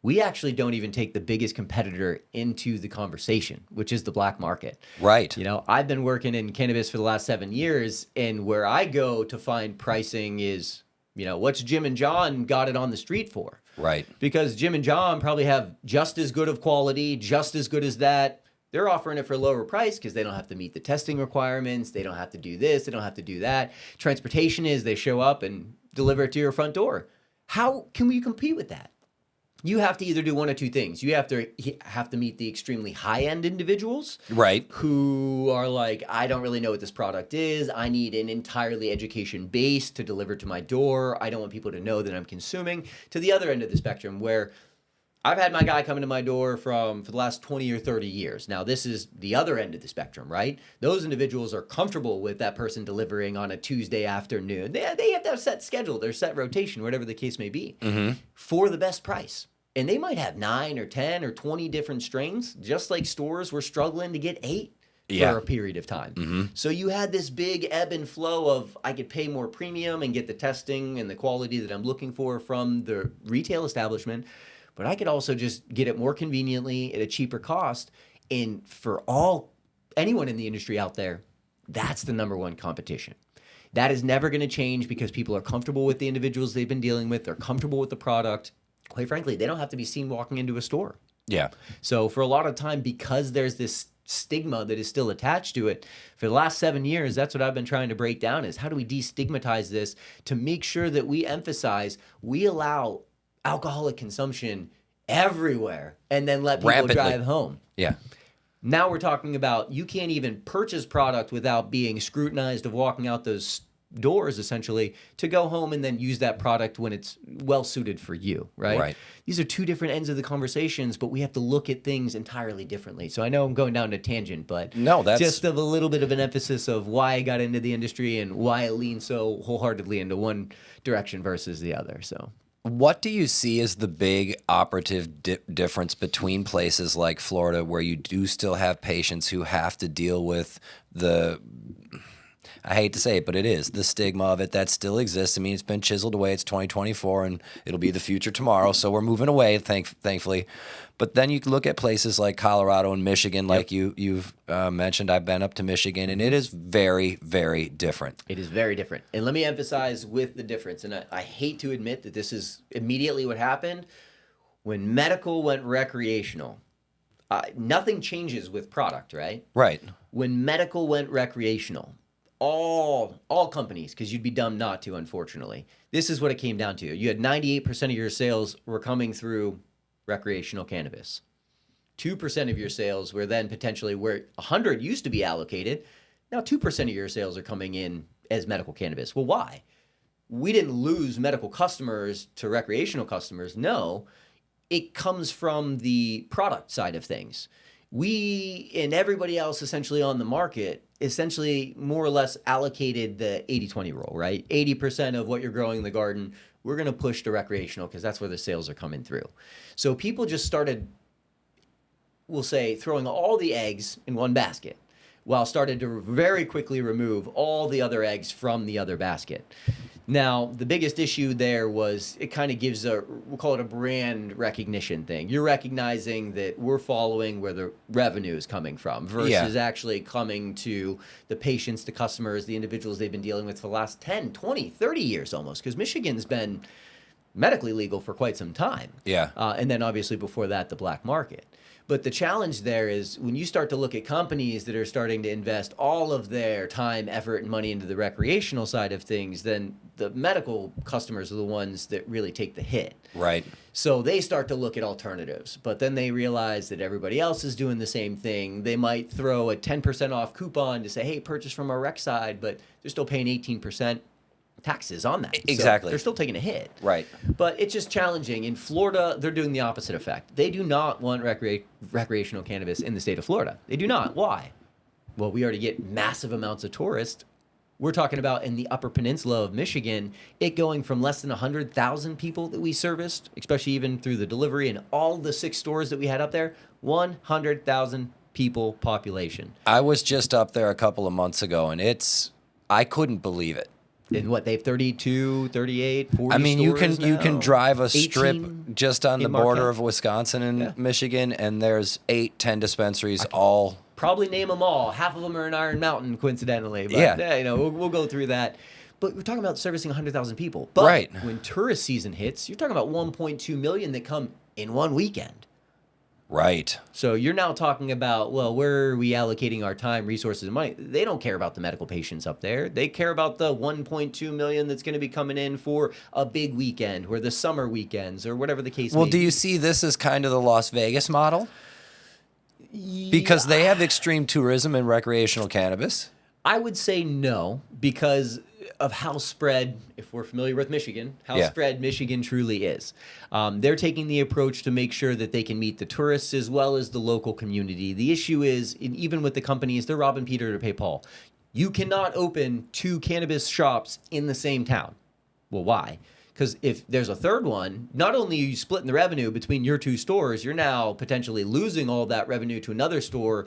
we actually don't even take the biggest competitor into the conversation, which is the black market.
Right.
I've been working in cannabis for the last 7 years, and where I go to find pricing is, what's Jim and John got it on the street for?
Right.
Because Jim and John probably have just as good of quality, just as good as that. They're offering it for a lower price because they don't have to meet the testing requirements. They don't have to do this. They don't have to do that. Transportation is they show up and deliver it to your front door. How can we compete with that? You have to either do one of two things. You have to meet the extremely high-end individuals,
Right.
who are like, I don't really know what this product is. I need an entirely education base to deliver to my door. I don't want people to know that I'm consuming. To the other end of the spectrum, where I've had my guy come into my door for the last 20 or 30 years. Now, this is the other end of the spectrum, right? Those individuals are comfortable with that person delivering on a Tuesday afternoon. They have to have a set schedule, their set rotation, whatever the case may be, for the best price. And they might have 9 or 10 or 20 different strains, just like stores were struggling to get 8 for a period of time. So you had this big ebb and flow of, I could pay more premium and get the testing and the quality that I'm looking for from the retail establishment, but I could also just get it more conveniently at a cheaper cost. And for anyone in the industry out there, that's the number one competition. That is never going to change because people are comfortable with the individuals they've been dealing with. They're comfortable with the product. Quite frankly, they don't have to be seen walking into a store.
Yeah.
So for a lot of time, because there's this stigma that is still attached to it, for the last 7 years, that's what I've been trying to break down, is how do we destigmatize this to make sure that we emphasize, we allow alcoholic consumption everywhere and then let people
Rapidly.
drive home.
Yeah.
Now we're talking about, you can't even purchase product without being scrutinized of walking out those doors, essentially, to go home and then use that product when it's well suited for you, right?
Right.
These are two different ends of the conversations, but we have to look at things entirely differently. So I know I'm going down a tangent, but
No, that's
just a little bit of an emphasis of why I got into the industry and why I lean so wholeheartedly into one direction versus the other. So
What do you see as the big operative difference between places like Florida, where you do still have patients who have to deal with I hate to say it, but it is the stigma of it that still exists. I mean, it's been chiseled away. It's 2024, and it'll be the future tomorrow. So we're moving away, thankfully. But then you look at places like Colorado and Michigan, like you've mentioned. I've been up to Michigan, and it is very, very different.
it is very different. And let me emphasize with the difference, and I hate to admit that this is immediately what happened. When medical went recreational, nothing changes with product, right?
Right.
When medical went recreational, all companies, because you'd be dumb not to, unfortunately, this is what it came down to. You had 98% of your sales were coming through recreational cannabis. 2% of your sales were then potentially where 100 used to be allocated. Now 2% of your sales are coming in as medical cannabis. Well, why? We didn't lose medical customers to recreational customers. No, it comes from the product side of things. We and everybody else essentially on the market essentially more or less allocated the 80-20 rule, right? 80% of what you're growing in the garden, we're going to push to recreational because that's where the sales are coming through. So people just started, we'll say, throwing all the eggs in one basket while started to very quickly remove all the other eggs from the other basket. Now, the biggest issue there was it kind of gives we'll call it a brand recognition thing. You're recognizing that we're following where the revenue is coming from versus actually coming to the patients, the customers, the individuals they've been dealing with for the last 10, 20, 30 years almost, because Michigan's been medically legal for quite some time.
Yeah.
And then obviously before that, the black market. But the challenge there is when you start to look at companies that are starting to invest all of their time, effort, and money into the recreational side of things, then the medical customers are the ones that really take the hit.
Right.
So they start to look at alternatives, but then they realize that everybody else is doing the same thing. They might throw a 10% off coupon to say, hey, purchase from our rec side, but they're still paying 18% taxes on that.
Exactly.
So they're still taking a hit.
Right.
But it's just challenging. In Florida, they're doing the opposite effect. They do not want recreational cannabis in the state of Florida. They do not. Why? Well, we already get massive amounts of tourists. We're talking about in the Upper Peninsula of Michigan, it going from less than 100,000 people that we serviced, especially even through the delivery and all the 6 stores that we had up there, 100,000 people population.
I was just up there a couple of months ago, and I couldn't believe it.
And what, they have 32, 38, 40
I mean, you
stores
can
now?
drive a strip
18
just on the
in
border
Marquette.
of Wisconsin and
Yeah.
Michigan, and there's 8, 10 dispensaries all.
Probably name them all. Half of them are in Iron Mountain, coincidentally. But,
Yeah.
we'll go through that. But we're talking about servicing 100,000 people. But
Right.
when tourist season hits, you're talking about 1.2 million that come in one weekend.
Right.
So you're now talking about, well, where are we allocating our time, resources, and money? They don't care about the medical patients up there. They care about the 1.2 million that's going to be coming in for a big weekend or the summer weekends or whatever the case may
Well,
be.
do you see this as kind of the Las Vegas model? Because they have extreme tourism and recreational cannabis.
I would say no, because of how spread, if we're familiar with Michigan, how spread Michigan truly is. They're taking the approach to make sure that they can meet the tourists as well as the local community. The issue is, even with the companies, they're robbing Peter to pay Paul. You cannot open 2 cannabis shops in the same town. Well, why? Because if there's a third one, not only are you splitting the revenue between your 2 stores, you're now potentially losing all that revenue to another store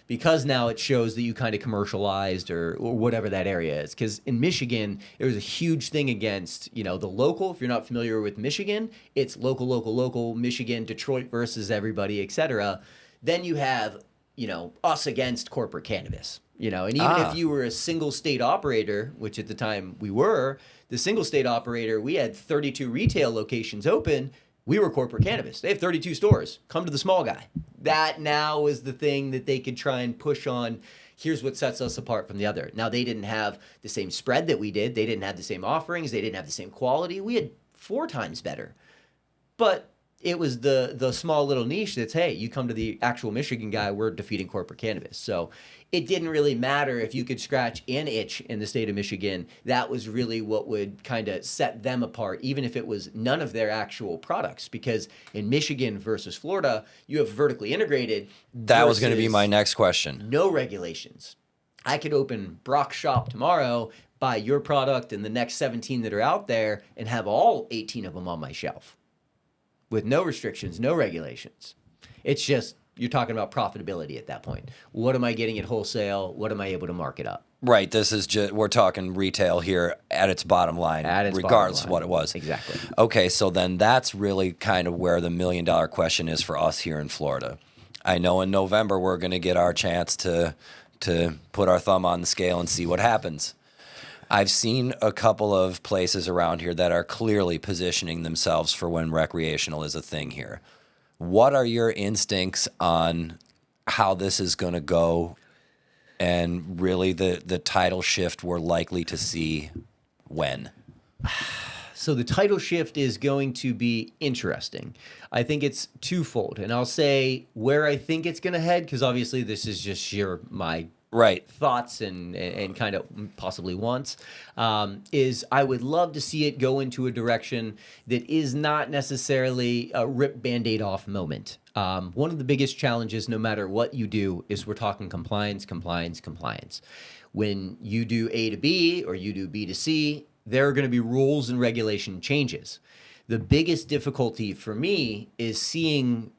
because now it shows that you kind of commercialized or whatever that area is. Because in Michigan, there was a huge thing against, the local. If you're not familiar with Michigan, it's local, Michigan, Detroit versus everybody, et cetera. Then you have, us against corporate cannabis. And even if you were a single state operator, which at the time we were, the single state operator, we had 32 retail locations open. We were corporate cannabis. They have 32 stores. Come to the small guy. That now is the thing that they could try and push on. Here's what sets us apart from the other. Now, they didn't have the same spread that we did. They didn't have the same offerings. They didn't have the same quality. We had 4 times better. But it was the small little niche that's, hey, you come to the actual Michigan guy, we're defeating corporate cannabis. So it didn't really matter if you could scratch an itch in the state of Michigan. That was really what would kind of set them apart, even if it was none of their actual products. Because in Michigan versus Florida, you have vertically integrated.
That was going to be
versus
my next question.
no regulations. I could open Brock shop tomorrow, buy your product and the next 17 that are out there, and have all 18 of them on my shelf with no restrictions, no regulations. It's just, you're talking about profitability at that point. What am I getting at wholesale? What am I able to market up?
Right. This is just, we're talking retail here at its bottom line, regardless of what it was.
Exactly.
Okay, so then that's really kind of where the $1 million question is for us here in Florida. I know in November we're going to get our chance to put our thumb on the scale and see what happens. I've seen a couple of places around here that are clearly positioning themselves for when recreational is a thing here. What are your instincts on how this is going to go and really the title shift we're likely to see when?
So the title shift is going to be interesting. I think it's twofold, and I'll say where I think it's going to head, because obviously this is just my
Right.
thoughts and kind of possibly wants, is I would love to see it go into a direction that is not necessarily a rip Band-Aid off moment. One of the biggest challenges, no matter what you do, is we're talking compliance, compliance, compliance. When you do A to B or you do B to C, there are going to be rules and regulation changes. The biggest difficulty for me is seeing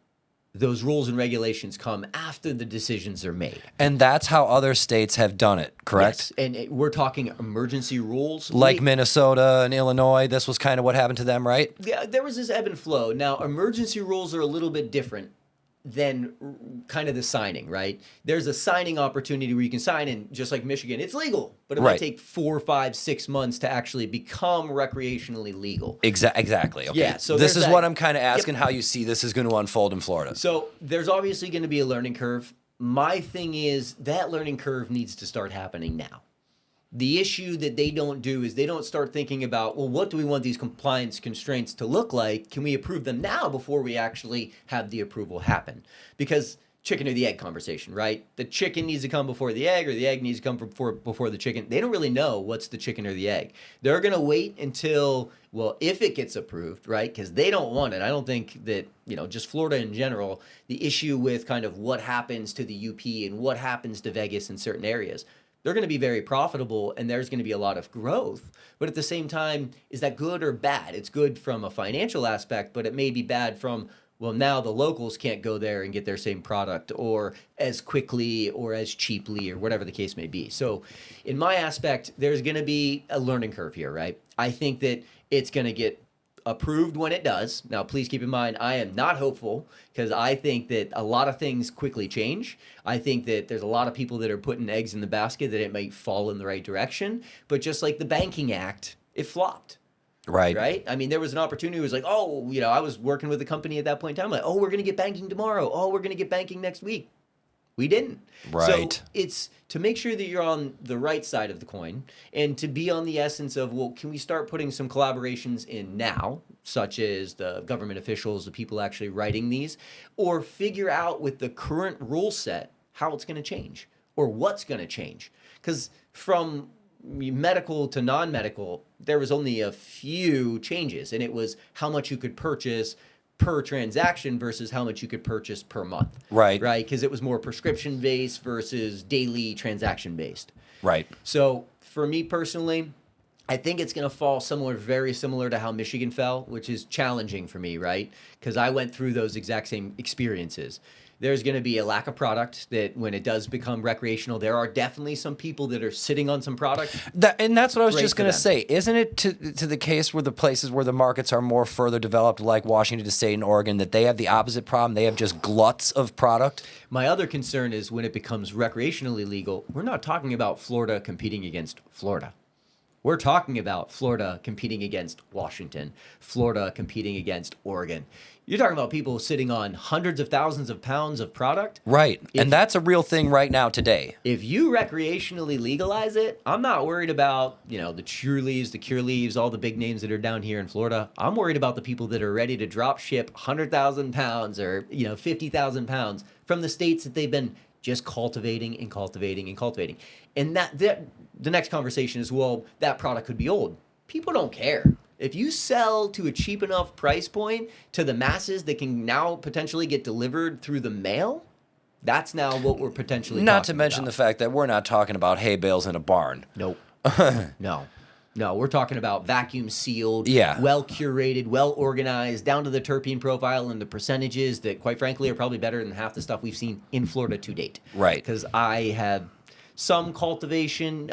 those rules and regulations come after the decisions are made.
And that's how other states have done it, correct?
Yes, and we're talking emergency rules.
Like Minnesota and Illinois, this was kind of what happened to them, right?
Yeah, there was this ebb and flow. Now, emergency rules are a little bit different than kind of the signing, right? There's a signing opportunity where you can sign, and just like Michigan, it's legal, but it might take 4, 5, 6 months to actually become recreationally legal.
Exactly. Okay.
Yeah, so
this
there's
is
that-
what I'm kind of asking how you see this is going to unfold in Florida.
So there's obviously going to be a learning curve. My thing is that learning curve needs to start happening now. The issue that they don't do is they don't start thinking about, well, what do we want these compliance constraints to look like? Can we approve them now before we actually have the approval happen? Because chicken or the egg conversation, right? The chicken needs to come before the egg, or the egg needs to come before the chicken. They don't really know what's the chicken or the egg. They're going to wait until, well, if it gets approved, right? Because they don't want it. I don't think that, just Florida in general, the issue with kind of what happens to the UP and what happens to Vegas in certain areas, they're going to be very profitable and there's going to be a lot of growth. But at the same time, is that good or bad? It's good from a financial aspect, but it may be bad from, well, now the locals can't go there and get their same product or as quickly or as cheaply or whatever the case may be. So in my aspect, there's going to be a learning curve here, right? I think that it's going to get approved when it does. Now, please keep in mind, I am not hopeful because I think that a lot of things quickly change. I think that there's a lot of people that are putting eggs in the basket that it might fall in the right direction. But just like the Banking Act, it flopped. Right? I mean, there was an opportunity. It was like, I was working with a company at that point in time. Like, we're going to get banking tomorrow. We're going to get banking next week. We didn't.
Right.
So it's to make sure that you're on the right side of the coin and to be on the essence of, well, can we start putting some collaborations in now, such as the government officials, the people actually writing these, or figure out with the current rule set how it's going to change or what's going to change. Because from medical to non-medical, there was only a few changes, and it was how much you could purchase per transaction versus how much you could purchase per month.
Right.
Because it was more prescription based versus daily transaction based.
Right.
So for me personally, I think it's going to fall very similar to how Michigan fell, which is challenging for me, right? Because I went through those exact same experiences. There's going to be a lack of product that when it does become recreational, there are definitely some people that are sitting on some product.
And that's what I was
Great
just
for
going to
them.
say. Isn't it to the case where the places where the markets are more further developed, like Washington State and Oregon, that they have the opposite problem? They have just gluts of product?
My other concern is when it becomes recreationally legal, we're not talking about Florida competing against Florida. We're talking about Florida competing against Washington, Florida competing against Oregon. You're talking about people sitting on hundreds of thousands of pounds of product.
Right. And that's a real thing right now today.
If you recreationally legalize it, I'm not worried about, the Cureleaves, the Cure Leaves, all the big names that are down here in Florida. I'm worried about the people that are ready to drop ship 100,000 pounds or, 50,000 pounds from the states that they've been just cultivating and cultivating and cultivating. And that the next conversation is, well, that product could be old. People don't care. If you sell to a cheap enough price point to the masses that can now potentially get delivered through the mail, that's now what we're potentially
Not
talking
to mention
about.
the fact that we're not talking about hay bales in a barn.
Nope. No, we're talking about vacuum sealed,
Yeah.
well curated, well organized, down to the terpene profile and the percentages that, quite frankly, are probably better than half the stuff we've seen in Florida to date.
Right.
Because I have some cultivation,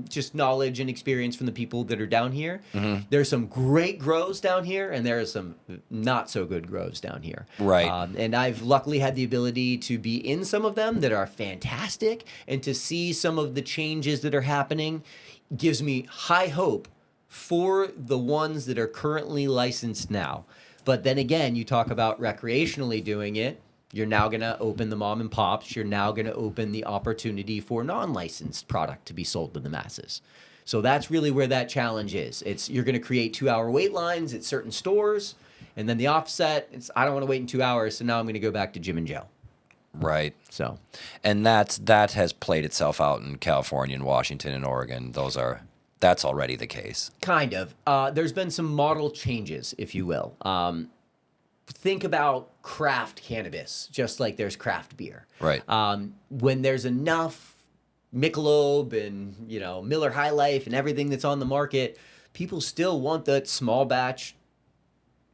just knowledge and experience from the people that are down here.
Mm-hmm.
There's some great grows down here, and there are some not so good grows down here.
Right.
And I've luckily had the ability to be in some of them that are fantastic, and to see some of the changes that are happening gives me high hope for the ones that are currently licensed now. But then again, you talk about recreationally doing it. You're now going to open the mom and pops. You're now going to open the opportunity for non-licensed product to be sold to the masses. So that's really where that challenge is. You're going to create 2-hour wait lines at certain stores, and then the offset, I don't want to wait in 2 hours, so now I'm going to go back to Jim and Joe.
Right.
So
And that has played itself out in California and Washington and Oregon. That's already the case.
kind of. There's been some model changes, if you will. Think about craft cannabis, just like there's craft beer.
Right.
When there's enough Michelob and Miller High Life and everything that's on the market, people still want that small batch,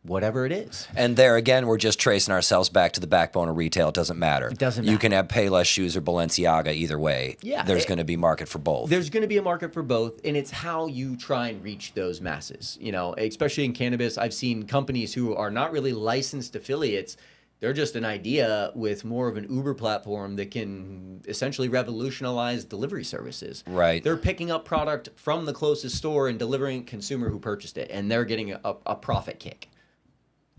whatever it is.
And there again, we're just tracing ourselves back to the backbone of retail. It doesn't matter.
It doesn't
You
matter.
can have Payless shoes or Balenciaga either way.
Yeah,
There's going to be market for both.
There's going to be a market for both, and it's how you try and reach those masses. Especially in cannabis, I've seen companies who are not really licensed affiliates. They're just an idea with more of an Uber platform that can essentially revolutionize delivery services.
Right.
They're picking up product from the closest store and delivering consumer who purchased it, and they're getting a profit kick.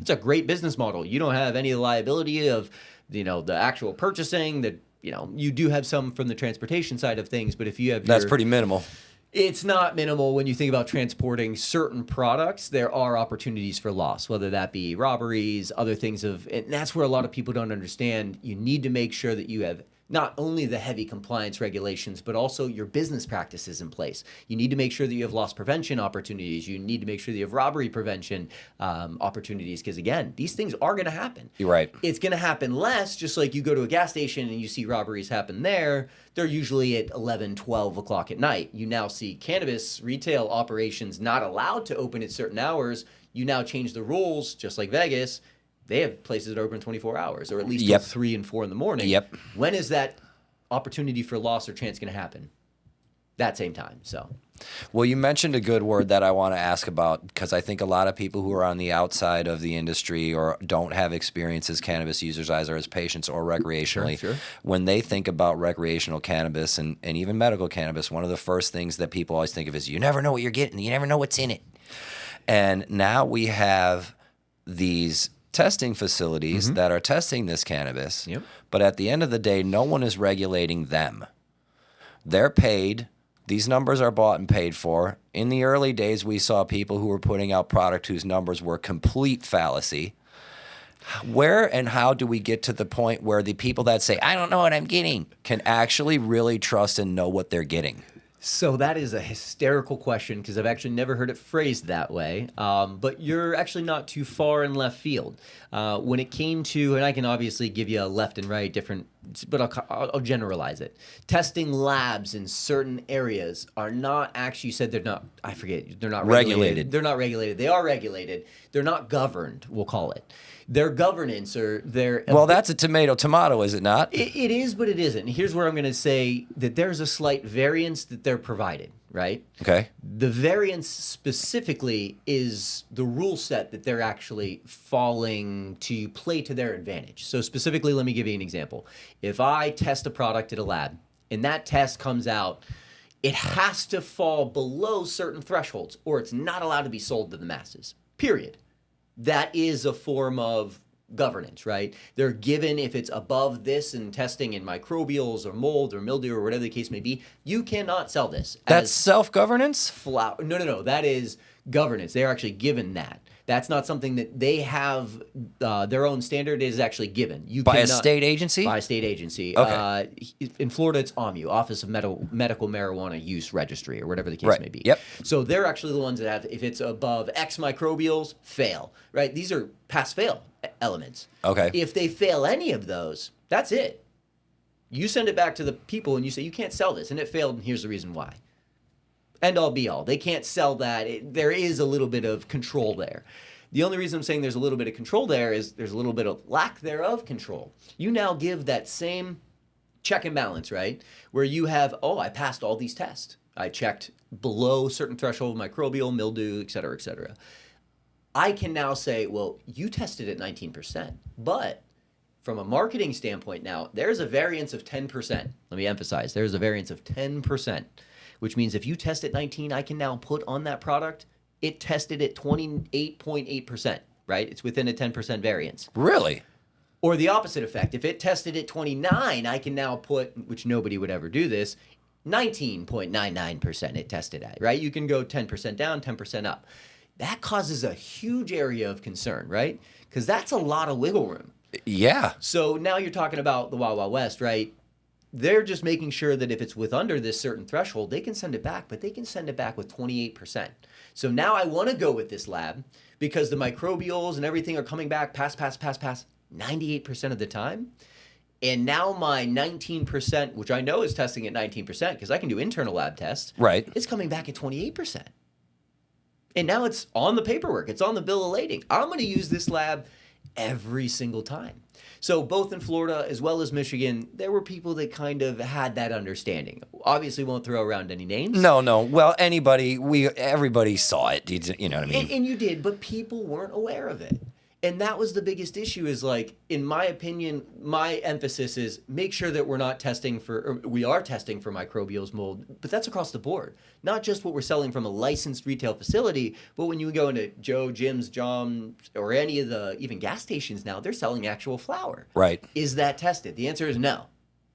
It's a great business model. You don't have any liability of, the actual purchasing. That you do have some from the transportation side of things, but if you have
That's pretty minimal.
it's not minimal when you think about transporting certain products. There are opportunities for loss, whether that be robberies, other things and that's where a lot of people don't understand. You need to make sure that you have not only the heavy compliance regulations, but also your business practices in place. You need to make sure that you have loss prevention opportunities. You need to make sure that you have robbery prevention opportunities, because again, these things are going to happen.
You're right.
It's going to happen less, just like you go to a gas station and you see robberies happen there. They're usually at 11, 12 o'clock at night. You now see cannabis retail operations not allowed to open at certain hours. You now change the rules, just like Vegas. They have places that are open 24 hours, or at least till 3 and 4 in the morning.
Yep.
When is that opportunity for loss or chance going to happen? That same time. So,
Well, you mentioned a good word that I want to ask about, because I think a lot of people who are on the outside of the industry or don't have experience as cannabis users, either as patients or recreationally,
Sure.
when they think about recreational cannabis and even medical cannabis, one of the first things that people always think of is you never know what you're getting. You never know what's in it. And now we have these testing facilities that are testing this cannabis,
Yep.
but at the end of the day, no one is regulating them. They're paid. These numbers are bought and paid for. In the early days, we saw people who were putting out product whose numbers were complete fallacy. Where and how do we get to the point where the people that say, I don't know what I'm getting, can actually really trust and know what they're getting?
So that is a hysterical question, because I've actually never heard it phrased that way. But you're actually not too far in left field. When it came to, and I can obviously give you a left and right different, but I'll generalize it. Testing labs in certain areas are not actually, you said they're not, I forget, they're not regulated. They're not regulated. They are regulated. They're not governed, we'll call it. Their governance or their...
Well, that's a tomato, is it not?
It is, but it isn't. Here's where I'm going to say that there's a slight variance that they're provided, right?
Okay.
The variance specifically is the rule set that they're actually falling to play to their advantage. So specifically, let me give you an example. If I test a product at a lab and that test comes out, it has to fall below certain thresholds or it's not allowed to be sold to the masses, period. That is a form of governance, right? They're given, if it's above this in testing in microbials or mold or mildew or whatever the case may be, you cannot sell this.
That's self-governance?
Flower. No. That is governance. They're actually given that. That's not something that they have. Their own standard is actually given. You
By a
cannot-
state agency?
By a state agency.
Okay.
In Florida, it's OMU, Office of Medical Marijuana Use Registry, or whatever the case
Right.
may be.
Yep.
So they're actually the ones that have, if it's above X microbials, fail, right? These are pass-fail elements.
Okay.
If they fail any of those, that's it. You send it back to the people and you say, you can't sell this, and it failed, and here's the reason why. End all be all. They can't sell that. There is a little bit of control there. The only reason I'm saying there's a little bit of control there is there's a little bit of lack thereof control. You now give that same check and balance, right? Where you have, I passed all these tests. I checked below certain threshold microbial, mildew, et cetera, et cetera. I can now say, well, you tested at 19%, but from a marketing standpoint now, there's a variance of 10%. Let me emphasize, there's a variance of 10%, which means if you test at 19, I can now put on that product, it tested at 28.8%, right? It's within a 10% variance.
Really?
Or the opposite effect. If it tested at 29, I can now put, which nobody would ever do this, 19.99% it tested at, right? You can go 10% down, 10% up. That causes a huge area of concern, right? Because that's a lot of wiggle room.
Yeah.
So now you're talking about the Wild Wild West, right? They're just making sure that if it's with under this certain threshold, they can send it back, but they can send it back with 28%. So now I want to go with this lab because the microbials and everything are coming back pass 98% of the time. And now my 19%, which I know is testing at 19% because I can do internal lab tests,
Right.
it's coming back at 28%. And now it's on the paperwork. It's on the bill of lading. I'm going to use this lab every single time. So both in Florida as well as Michigan, there were people that kind of had that understanding. Obviously won't throw around any names.
No. Well, everybody saw it. You know what I mean?
And you did, but people weren't aware of it. And that was the biggest issue is like, in my opinion, my emphasis is make sure that we're not testing for, or we are testing for microbials, mold, but that's across the board. Not just what we're selling from a licensed retail facility, but when you go into Joe, Jim's, John, or any of the even gas stations now, they're selling actual flour.
Right.
Is that tested? The answer is no.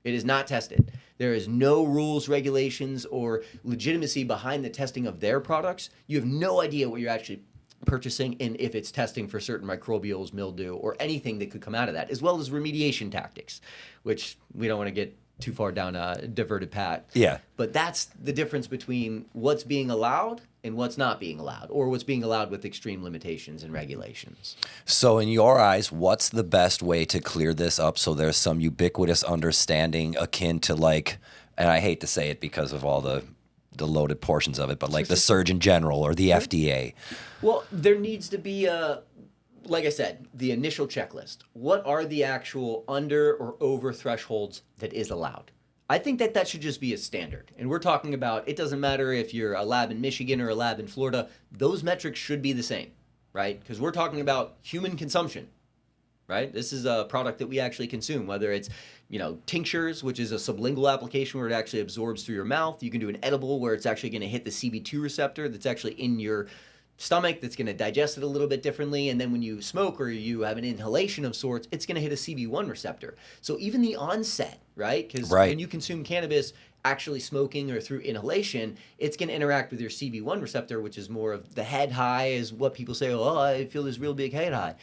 It is not tested. There is no rules, regulations, or legitimacy behind the testing of their products. You have no idea what you're actually purchasing and if it's testing for certain microbials, mildew, or anything that could come out of that, as well as remediation tactics, which we don't want to get too far down a diverted path.
Yeah.
But that's the difference between what's being allowed and what's not being allowed, or what's being allowed with extreme limitations and regulations.
So in your eyes, what's the best way to clear this up so there's some ubiquitous understanding akin to like, and I hate to say it because of all the loaded portions of it, but like the Surgeon General or the FDA?
Well, there needs to be like I said, the initial checklist. What are the actual under or over thresholds that is allowed? I think that should just be a standard. And we're talking about, it doesn't matter if you're a lab in Michigan or a lab in Florida, those metrics should be the same, right? Because we're talking about human consumption, right? This is a product that we actually consume, whether it's, tinctures, which is a sublingual application where it actually absorbs through your mouth. You can do an edible where it's actually going to hit the CB2 receptor that's actually in your stomach that's going to digest it a little bit differently. And then when you smoke or you have an inhalation of sorts, it's going to hit a CB1 receptor. So even the onset, right? Because when you consume cannabis, actually smoking or through inhalation, it's going to interact with your CB1 receptor, which is more of the head high, is what people say, oh, I feel this real big head high.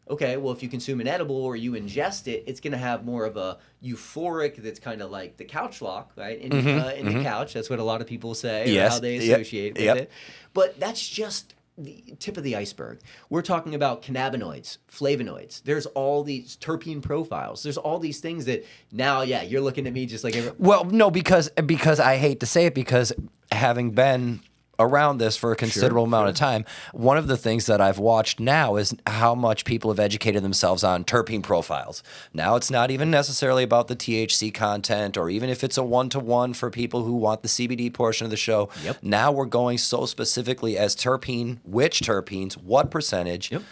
Okay, well, if you consume an edible or you ingest it, it's going to have more of a euphoric that's kind of like the couch lock, right? In the couch. That's what a lot of people say, or how they associate with it. But that's just the tip of the iceberg. We're talking about cannabinoids, flavonoids. There's all these terpene profiles. There's all these things that now, you're looking at me just like...
Well, no, because I hate to say it, because having been around this for a considerable amount of time, one of the things that I've watched now is how much people have educated themselves on terpene profiles. Now it's not even necessarily about the THC content, or even if it's a one-to-one for people who want the CBD portion of the show.
Yep.
Now we're going so specifically as terpene, which terpenes, what percentage.
Yep.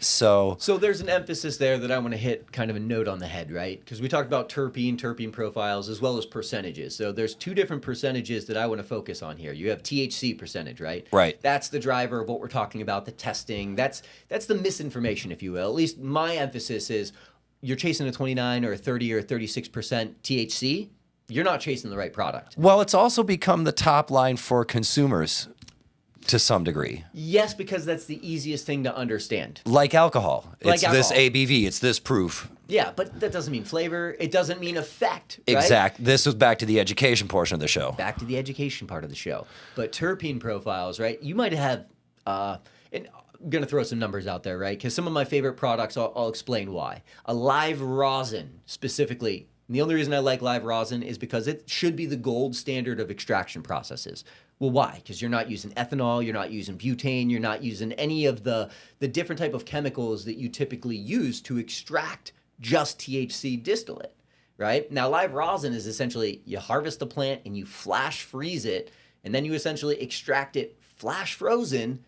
So
there's an emphasis there that I want to hit kind of a note on the head, right? Because we talked about terpene profiles, as well as percentages. So there's two different percentages that I want to focus on here. You have THC percentage, right?
Right.
That's the driver of what we're talking about, the testing. That's the misinformation, if you will. At least my emphasis is you're chasing a 29 or a 30 or 36% THC, you're not chasing the right product.
Well, it's also become the top line for consumers to some degree.
Yes, because that's the easiest thing to understand.
Like alcohol.
Like
it's
alcohol.
this ABV, it's this proof.
Yeah, but that doesn't mean flavor. It doesn't mean effect, right?
Exact. This was back to the education portion of the show.
Back to the education part of the show. But terpene profiles, right? You might have, and I'm going to throw some numbers out there, right? Because some of my favorite products, I'll explain why. A live rosin, specifically. And the only reason I like live rosin is because it should be the gold standard of extraction processes. Well, why? Because you're not using ethanol, you're not using butane, you're not using any of the different type of chemicals that you typically use to extract just THC distillate, right? Now, live rosin is essentially you harvest the plant and you flash freeze it, and then you essentially extract it flash frozen,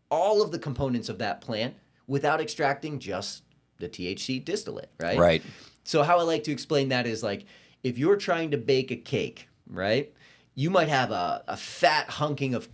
all of the components of that plant, without extracting just the THC distillate, right?
Right.
So how I like to explain that is like, if you're trying to bake a cake, right? You might have a fat hunking of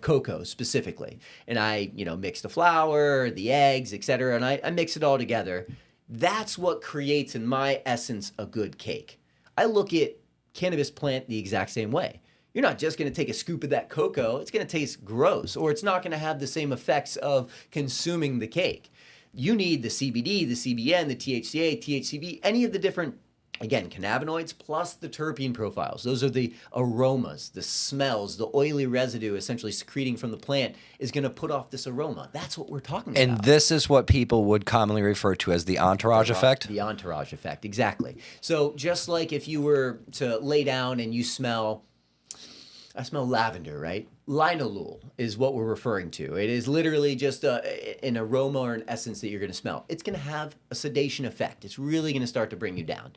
cocoa specifically. And I, mix the flour, the eggs, etc. And I mix it all together. That's what creates, in my essence, a good cake. I look at cannabis plant the exact same way. You're not just going to take a scoop of that cocoa. It's going to taste gross, or it's not going to have the same effects of consuming the cake. You need the CBD, the CBN, the THCA, THCV, any of the different, again, cannabinoids plus the terpene profiles. Those are the aromas, the smells, the oily residue essentially secreting from the plant is going to put off this aroma. That's what we're talking about.
And this is what people would commonly refer to as the entourage effect?
The entourage effect, exactly. So just like if you were to lay down and you smell, I smell lavender, right? Linalool is what we're referring to. It is literally just an aroma or an essence that you're going to smell. It's going to have a sedation effect. It's really going to start to bring you down.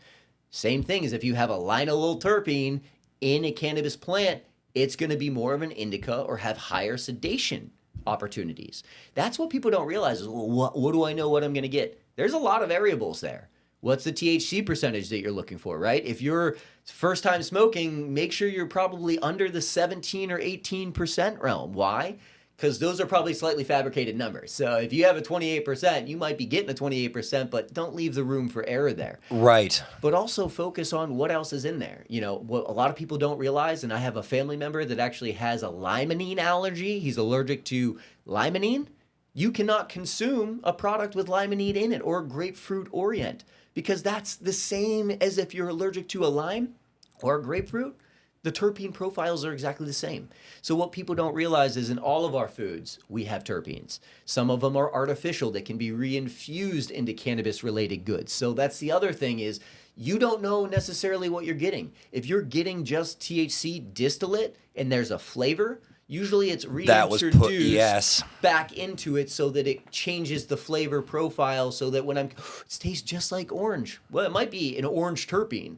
Same thing as if you have a linalool terpene in a cannabis plant, it's going to be more of an indica or have higher sedation opportunities. That's what people don't realize is, well, what do I know what I'm going to get? There's a lot of variables there. What's the THC percentage that you're looking for, right? If you're first time smoking, make sure you're probably under the 17 or 18% realm. Why? Because those are probably slightly fabricated numbers. So if you have a 28%, you might be getting a 28%, but don't leave the room for error there.
Right.
But also focus on what else is in there. You know, what a lot of people don't realize, and I have a family member that actually has a limonene allergy. He's allergic to limonene. You cannot consume a product with limonene in it or grapefruit orient, because that's the same as if you're allergic to a lime or a grapefruit. The terpene profiles are exactly the same. So what people don't realize is in all of our foods, we have terpenes. Some of them are artificial that can be reinfused into cannabis-related goods. So that's the other thing is you don't know necessarily what you're getting. If you're getting just THC distillate and there's a flavor, usually it's reintroduced back into it so that it changes the flavor profile so that when it tastes just like orange. Well, it might be an orange terpene,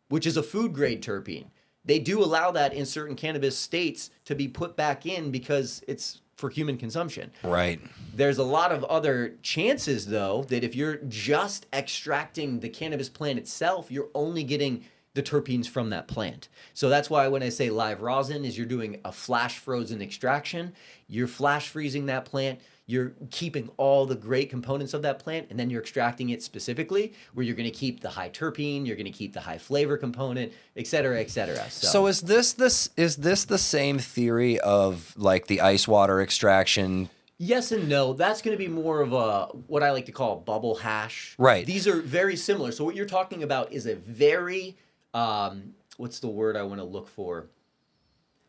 which is a food-grade terpene. They do allow that in certain cannabis states to be put back in because it's for human consumption.
Right.
There's a lot of other chances, though, that if you're just extracting the cannabis plant itself, you're only getting the terpenes from that plant. So that's why when I say live rosin is you're doing a flash frozen extraction, you're flash freezing that plant, you're keeping all the great components of that plant, and then you're extracting it specifically where you're going to keep the high terpene, you're going to keep the high flavor component, et cetera, et cetera.
So is this the same theory of like the ice water extraction?
Yes and no. That's going to be more of a what I like to call bubble hash.
Right.
These are very similar. So what you're talking about is a very what's the word I want to look for?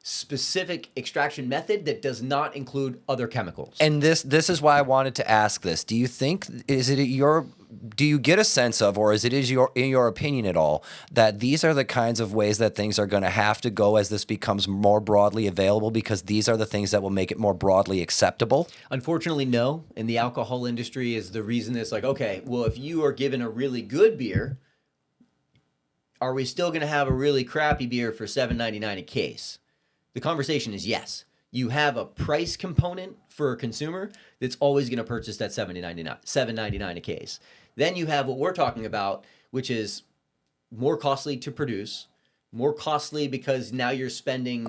Specific extraction method that does not include other chemicals.
And this is why I wanted to ask this. Do you think do you get a sense of, or in your opinion at all, that these are the kinds of ways that things are going to have to go as this becomes more broadly available because these are the things that will make it more broadly acceptable?
Unfortunately, no. And the alcohol industry is the reason it's like, okay, well, if you are given a really good beer, are we still going to have a really crappy beer for $7.99 a case? The conversation is yes. You have a price component for a consumer that's always going to purchase that $7.99 a case. Then you have what we're talking about, which is more costly to produce, more costly because now you're spending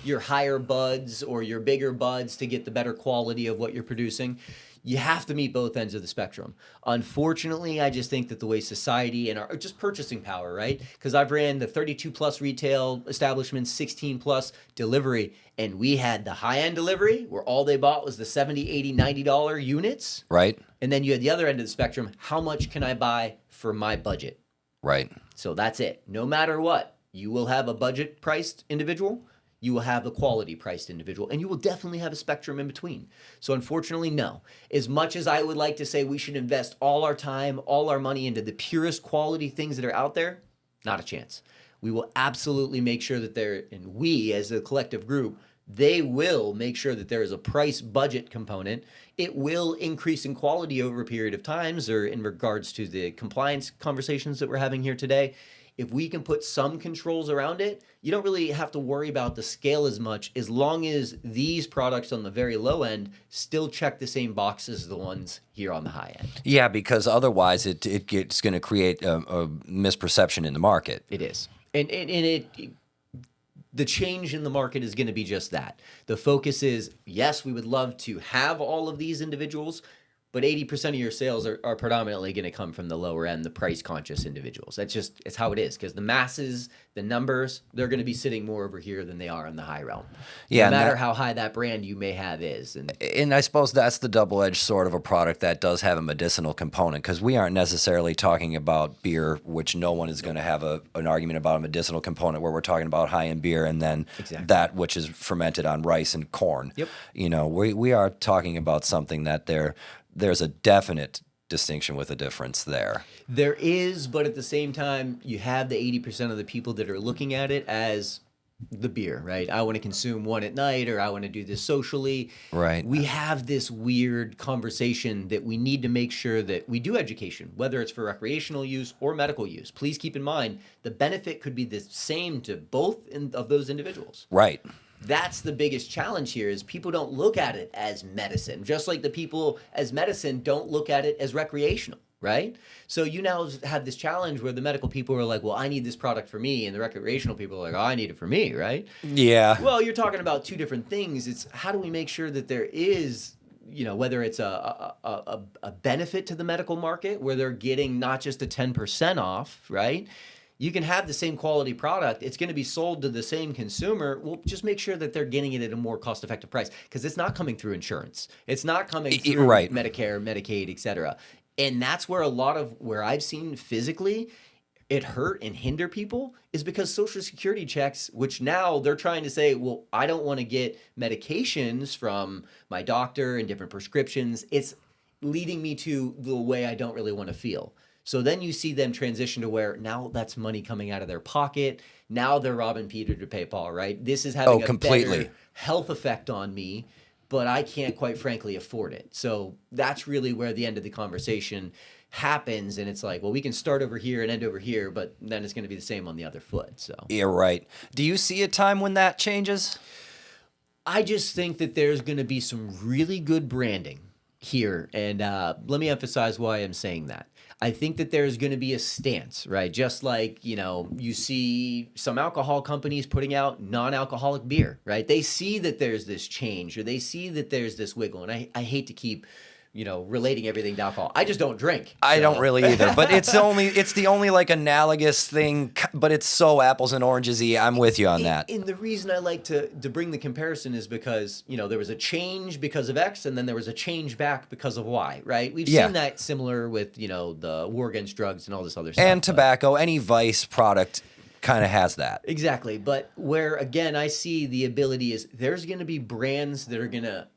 your higher buds or your bigger buds to get the better quality of what you're producing. You have to meet both ends of the spectrum. Unfortunately, I just think that the way society and our just purchasing power, right? Because I've ran the 32 plus retail establishments, 16 plus delivery, and we had the high-end delivery where all they bought was the $70, $80, $90 units.
Right.
And then you had the other end of the spectrum. How much can I buy for my budget?
Right.
So that's it. No matter what, you will have a budget-priced individual. You will have the quality-priced individual, and you will definitely have a spectrum in between. So unfortunately, no. As much as I would like to say we should invest all our time, all our money into the purest quality things that are out there, not a chance. We will absolutely make sure that and we as a collective group, they will make sure that there is a price budget component. It will increase in quality over a period of times, or in regards to the compliance conversations that we're having here today. If we can put some controls around it, you don't really have to worry about the scale as much as long as these products on the very low end still check the same boxes as the ones here on the high end.
Yeah, because otherwise it's going to create a misperception in the market.
It is. And the change in the market is going to be just that. The focus is, yes, we would love to have all of these individuals. but 80% of your sales are predominantly going to come from the lower end, the price conscious individuals. It's how it is, because the masses, the numbers, they're going to be sitting more over here than they are in the high realm.
Yeah,
no matter how high that brand you may have is.
And I suppose that's the double-edged sword of a product that does have a medicinal component, because we aren't necessarily talking about beer, which no one is going to have an argument about a medicinal component, where we're talking about high-end beer and then that which is fermented on rice and corn.
Yep.
You know, we are talking about something that there's a definite distinction with a difference there.
There is, but at the same time, you have the 80% of the people that are looking at it as the beer, right? I want to consume one at night, or I want to do this socially.
Right.
We have this weird conversation that we need to make sure that we do education, whether it's for recreational use or medical use. Please keep in mind, the benefit could be the same to both of those individuals.
Right.
That's the biggest challenge here, is people don't look at it as medicine, just like the people as medicine don't look at it as recreational, right? So you now have this challenge where the medical people are like, well, I need this product for me, and the recreational people are like, oh, I need it for me, right?
Yeah.
Well, you're talking about two different things. It's how do we make sure that there is, you know, whether it's a benefit to the medical market where they're getting not just a 10% off, right? You can have the same quality product. It's going to be sold to the same consumer. Well, just make sure that they're getting it at a more cost-effective price, because it's not coming through insurance. It's not coming through Medicare, Medicaid, et cetera. And that's where a lot of where I've seen physically it hurt and hinder people is because Social Security checks, which now they're trying to say, well, I don't want to get medications from my doctor and different prescriptions. It's leading me to the way I don't really want to feel. So then you see them transition to where now that's money coming out of their pocket. Now they're robbing Peter to pay Paul, right? This is having a better health effect on me, but I can't quite frankly afford it. So that's really where the end of the conversation happens. And it's like, well, we can start over here and end over here, but then it's going to be the same on the other foot. So
yeah, right. Do you see a time when that changes?
I just think that there's going to be some really good branding here. And let me emphasize why I'm saying that. I think that there's going to be a stance, right? Just like, you know, you see some alcohol companies putting out non-alcoholic beer, right? They see that there's this change, or they see that there's this wiggle. And I hate to keep, you know, relating everything to alcohol. I just don't drink.
I don't really either, but it's the only like analogous thing, but it's so apples and oranges-y. I'm with you on that.
And the reason I like to bring the comparison is because, you know, there was a change because of X, and then there was a change back because of Y, right? We've seen that similar with, you know, the war against drugs and all this other stuff.
And tobacco, any vice product kind of has that.
Exactly. But where, again, I see the ability is there's going to be brands that are going to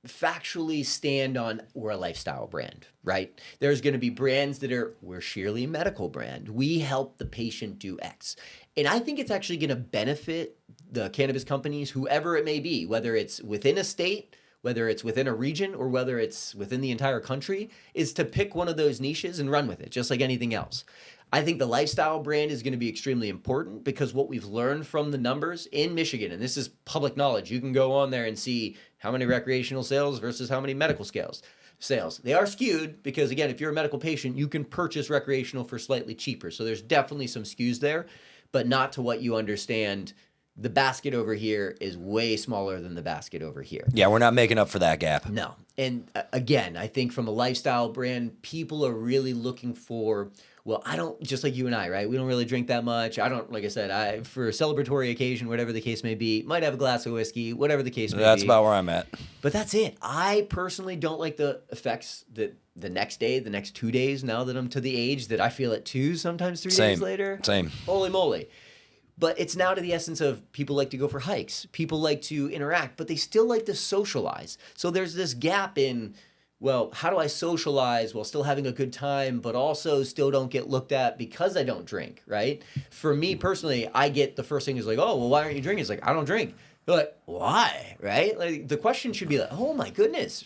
factually stand on, we're a lifestyle brand, right? There's going to be brands that are, we're sheerly a medical brand. We help the patient do X. And I think it's actually going to benefit the cannabis companies, whoever it may be, whether it's within a state, whether it's within a region, or whether it's within the entire country, is to pick one of those niches and run with it, just like anything else. I think the lifestyle brand is going to be extremely important, because what we've learned from the numbers in Michigan, and this is public knowledge, you can go on there and see how many recreational sales versus how many medical sales. They are skewed because, again, if you're a medical patient, you can purchase recreational for slightly cheaper. So there's definitely some skews there, but not to what you understand. The basket over here is way smaller than the basket over here.
Yeah, we're not making up for that gap.
No. And again, I think from a lifestyle brand, people are really looking for, well, I don't, just like you and I, right? We don't really drink that much. I don't, like I said, for a celebratory occasion, whatever the case may be, might have a glass of whiskey, whatever the case may be.
That's about where I'm at.
But that's it. I personally don't like the effects that the next day, the next 2 days, now that I'm to the age that I feel it 2, sometimes 3 days later.
Same.
Holy moly. But it's now to the essence of people like to go for hikes. People like to interact, but they still like to socialize. So there's this gap in, well, how do I socialize while still having a good time, but also still don't get looked at because I don't drink, right? For me personally, I get the first thing is like, oh, well, why aren't you drinking? It's like, I don't drink. They're like, why, right? Like the question should be like, oh my goodness.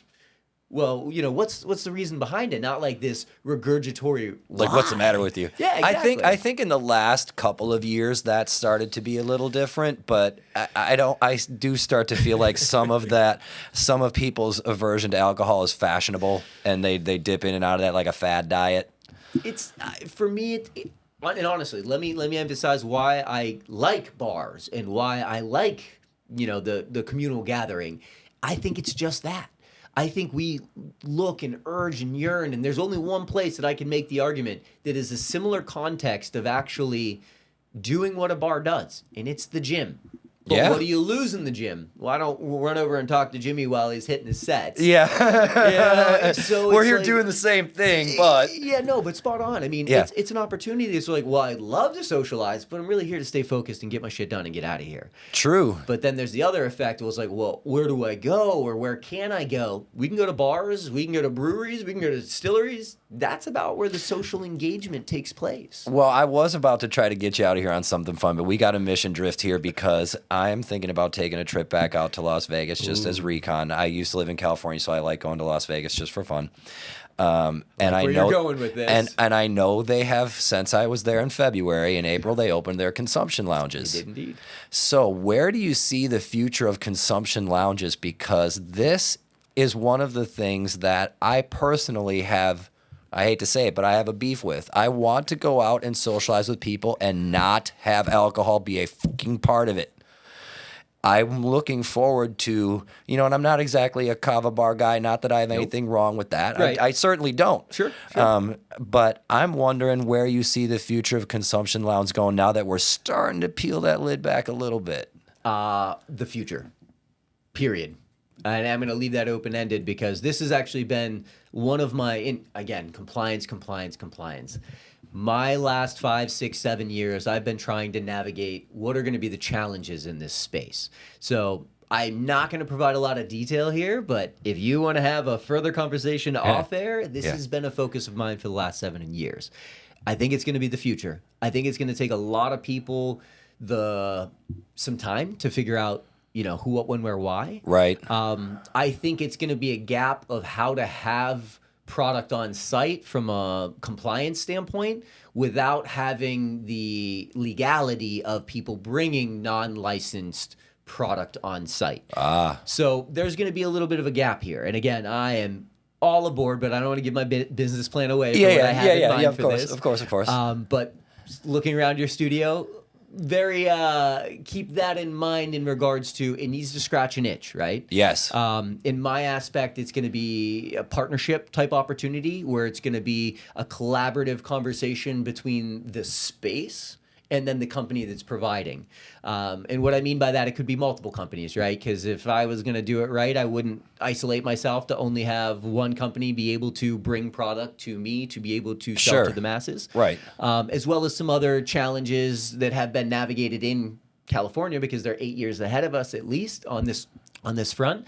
Well, you know, what's the reason behind it? Not like this regurgitory,
like, what's the matter with you?
Yeah, exactly.
I think in the last couple of years that started to be a little different, but I do start to feel like some of people's aversion to alcohol is fashionable, and they dip in and out of that like a fad diet.
It's for me, and honestly, let me emphasize why I like bars and why I like, you know, the communal gathering. I think it's just that. I think we look and urge and yearn, and there's only one place that I can make the argument that is a similar context of actually doing what a bar does, and it's the gym. But
Yeah.
what do you lose in the gym? Well, I don't run over and talk to Jimmy while he's hitting his sets.
Yeah.
So
We're
it's
here
like-
doing the same thing, but
Yeah, no, but spot on. I mean,
Yeah.
it's an opportunity that's like, well, I'd love to socialize, but I'm really here to stay focused and get my shit done and get out of here.
true.
But then there's the other effect. It was like, well, where do I go or where can I go? We can go to bars, we can go to breweries, we can go to distilleries. That's about where the social engagement takes place.
Well, I was about to try to get you out of here on something fun, but we got a mission drift here because I'm thinking about taking a trip back out to Las Vegas just as recon. I used to live in California, so I like going to Las Vegas just for fun. And I
where
know
you're going with this.
and I know they have, since I was there in February. In April, they opened their consumption lounges.
Did indeed.
So where do you see the future of consumption lounges? Because this is one of the things that I personally have, I hate to say it, but I have a beef with. I want to go out and socialize with people and not have alcohol be a fucking part of it. I'm looking forward to, and I'm not exactly a kava bar guy, not that I have anything wrong with that.
Right.
I certainly don't.
Sure.
But I'm wondering where you see the future of consumption lounge going now that we're starting to peel that lid back a little bit.
The future, period. And I'm going to leave that open-ended because this has actually been one of my, again, compliance. My last 5, 6, 7 years, I've been trying to navigate what are going to be the challenges in this space. So I'm not going to provide a lot of detail here, but if you want to have a further conversation off air, this has been a focus of mine for the last 7 years. I think it's going to be the future. I think it's going to take a lot of people some time to figure out, who, what, when, where, why.
Right.
I think it's going to be a gap of how to have product on site from a compliance standpoint without having the legality of people bringing non-licensed product on site. So there's going to be a little bit of a gap here. And again, I am all aboard, but I don't want to give my business plan away for what I have in mind for this.
Of course.
But looking around your studio, very keep that in mind in regards to it needs to scratch an itch, right?
Yes.
In my aspect, it's going to be a partnership type opportunity where it's going to be a collaborative conversation between the space and then the company that's providing. And what I mean by that, it could be multiple companies, right? Because if I was going to do it right, I wouldn't isolate myself to only have one company be able to bring product to me to be able to sell to the masses.
Right.
As well as some other challenges that have been navigated in California because they're 8 years ahead of us at least on this front.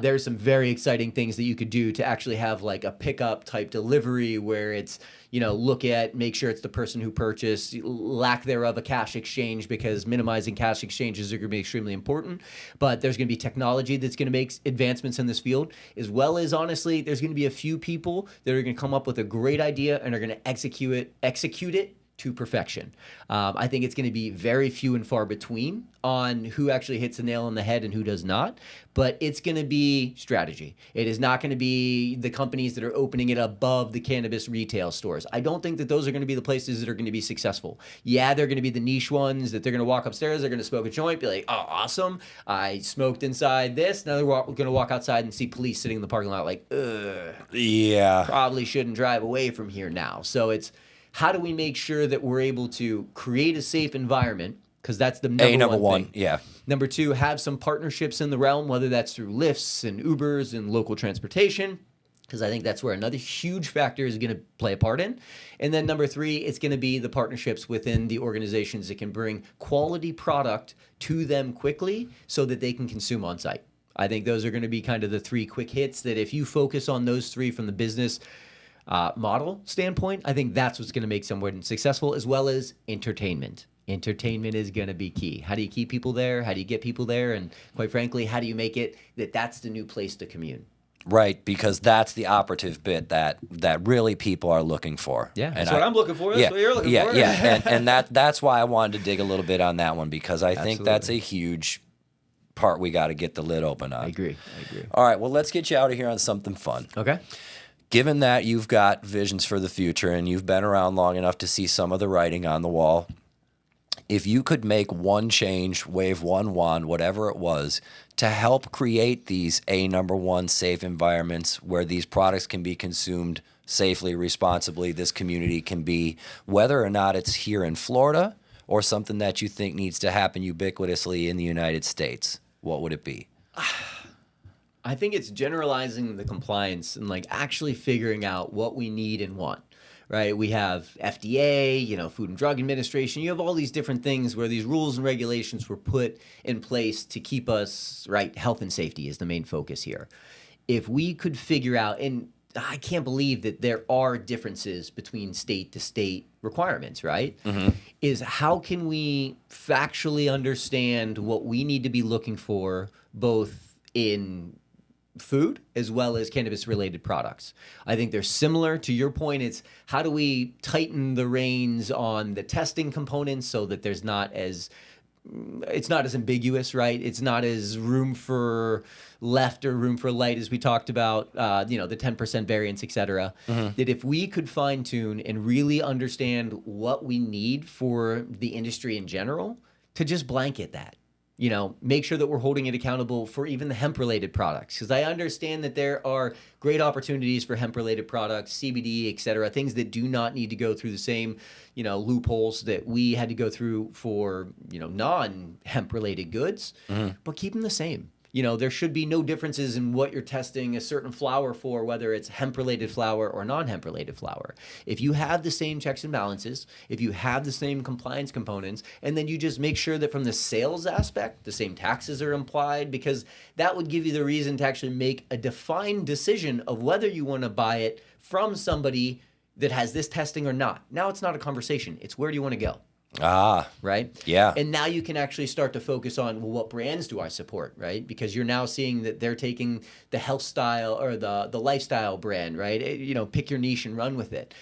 There's some very exciting things that you could do to actually have like a pickup type delivery where it's, make sure it's the person who purchased, lack thereof a cash exchange because minimizing cash exchanges are going to be extremely important. But there's going to be technology that's going to make advancements in this field, as well as honestly, there's going to be a few people that are going to come up with a great idea and are going to execute it to perfection. I think it's going to be very few and far between on who actually hits the nail on the head and who does not, but it's going to be strategy. It is not going to be the companies that are opening it above the cannabis retail stores. I don't think that those are going to be the places that are going to be successful. Yeah, they're going to be the niche ones that they're going to walk upstairs, they're going to smoke a joint, be like, oh, awesome, I smoked inside this. Now they're going to walk outside and see police sitting in the parking lot like, ugh,
Yeah.
probably shouldn't drive away from here now. So it's, how do we make sure that we're able to create a safe environment? Because that's the number one thing.
Yeah.
Number two, have some partnerships in the realm, whether that's through Lyfts and Ubers and local transportation, because I think that's where another huge factor is going to play a part in. And then number three, it's going to be the partnerships within the organizations that can bring quality product to them quickly so that they can consume on site. I think those are going to be kind of the three quick hits that if you focus on those three from the business model standpoint, I think that's what's going to make someone successful, as well as entertainment. Entertainment is going to be key. How do you keep people there? How do you get people there? And quite frankly, how do you make it that that's the new place to commune?
Right, because that's the operative bit that really people are looking for.
Yeah, that's what I'm looking for. That's what you're looking for.
Yeah, and that's why I wanted to dig a little bit on that one, because I think that's a huge part we got to get the lid open on.
I agree.
All right, well, let's get you out of here on something fun.
Okay.
Given that you've got visions for the future and you've been around long enough to see some of the writing on the wall, if you could make one change, wave one wand, whatever it was, to help create these number one safe environments where these products can be consumed safely, responsibly, this community can be, whether or not it's here in Florida or something that you think needs to happen ubiquitously in the United States, what would it be?
I think it's generalizing the compliance and like actually figuring out what we need and want. Right, we have FDA, Food and Drug Administration. You have all these different things where these rules and regulations were put in place to keep us, right, health and safety is the main focus here. If we could figure out, and I can't believe that there are differences between state to state requirements, right? Is how can we factually understand what we need to be looking for both in food as well as cannabis related products. I think they're similar to your point. It's how do we tighten the reins on the testing components so that it's not as ambiguous, right? It's not as room for left or room for light as we talked about, the 10% variance, et cetera. That if we could fine tune and really understand what we need for the industry in general to just blanket that. Make sure that we're holding it accountable for even the hemp-related products. Because I understand that there are great opportunities for hemp-related products, CBD, et cetera, things that do not need to go through the same, loopholes that we had to go through for, non-hemp-related goods, but keep them the same. There should be no differences in what you're testing a certain flower for, whether it's hemp-related flower or non-hemp-related flower. If you have the same checks and balances, if you have the same compliance components, and then you just make sure that from the sales aspect, the same taxes are implied, because that would give you the reason to actually make a defined decision of whether you want to buy it from somebody that has this testing or not. Now it's not a conversation. It's where do you want to go? Right?
Yeah.
And now you can actually start to focus on, well, what brands do I support, right? Because you're now seeing that they're taking the health style or the lifestyle brand, right? Pick your niche and run with it.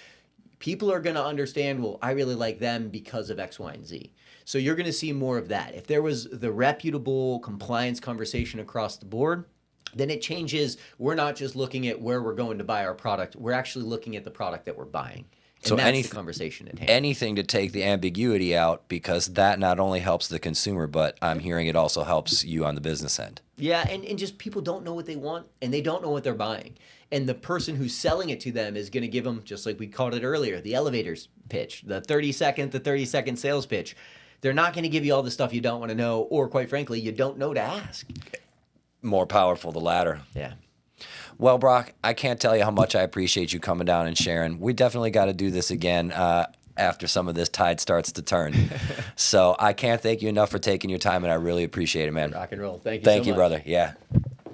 People are going to understand, well, I really like them because of X, Y, and Z. So you're going to see more of that. If there was the reputable compliance conversation across the board, then it changes. We're not just looking at where we're going to buy our product. We're actually looking at the product that we're buying. And so that's the conversation at hand.
Anything to take the ambiguity out, because that not only helps the consumer, but I'm hearing it also helps you on the business end.
Yeah, and just people don't know what they want, and they don't know what they're buying. And the person who's selling it to them is going to give them, just like we called it earlier, the elevators pitch, the 30-second sales pitch. They're not going to give you all the stuff you don't want to know, or quite frankly, you don't know to ask.
More powerful, the latter.
Yeah.
Well, Brock, I can't tell you how much I appreciate you coming down and sharing. We definitely got to do this again after some of this tide starts to turn. So I can't thank you enough for taking your time, and I really appreciate it, man.
Rock and roll. Thank you so much.
Thank you, brother. Yeah.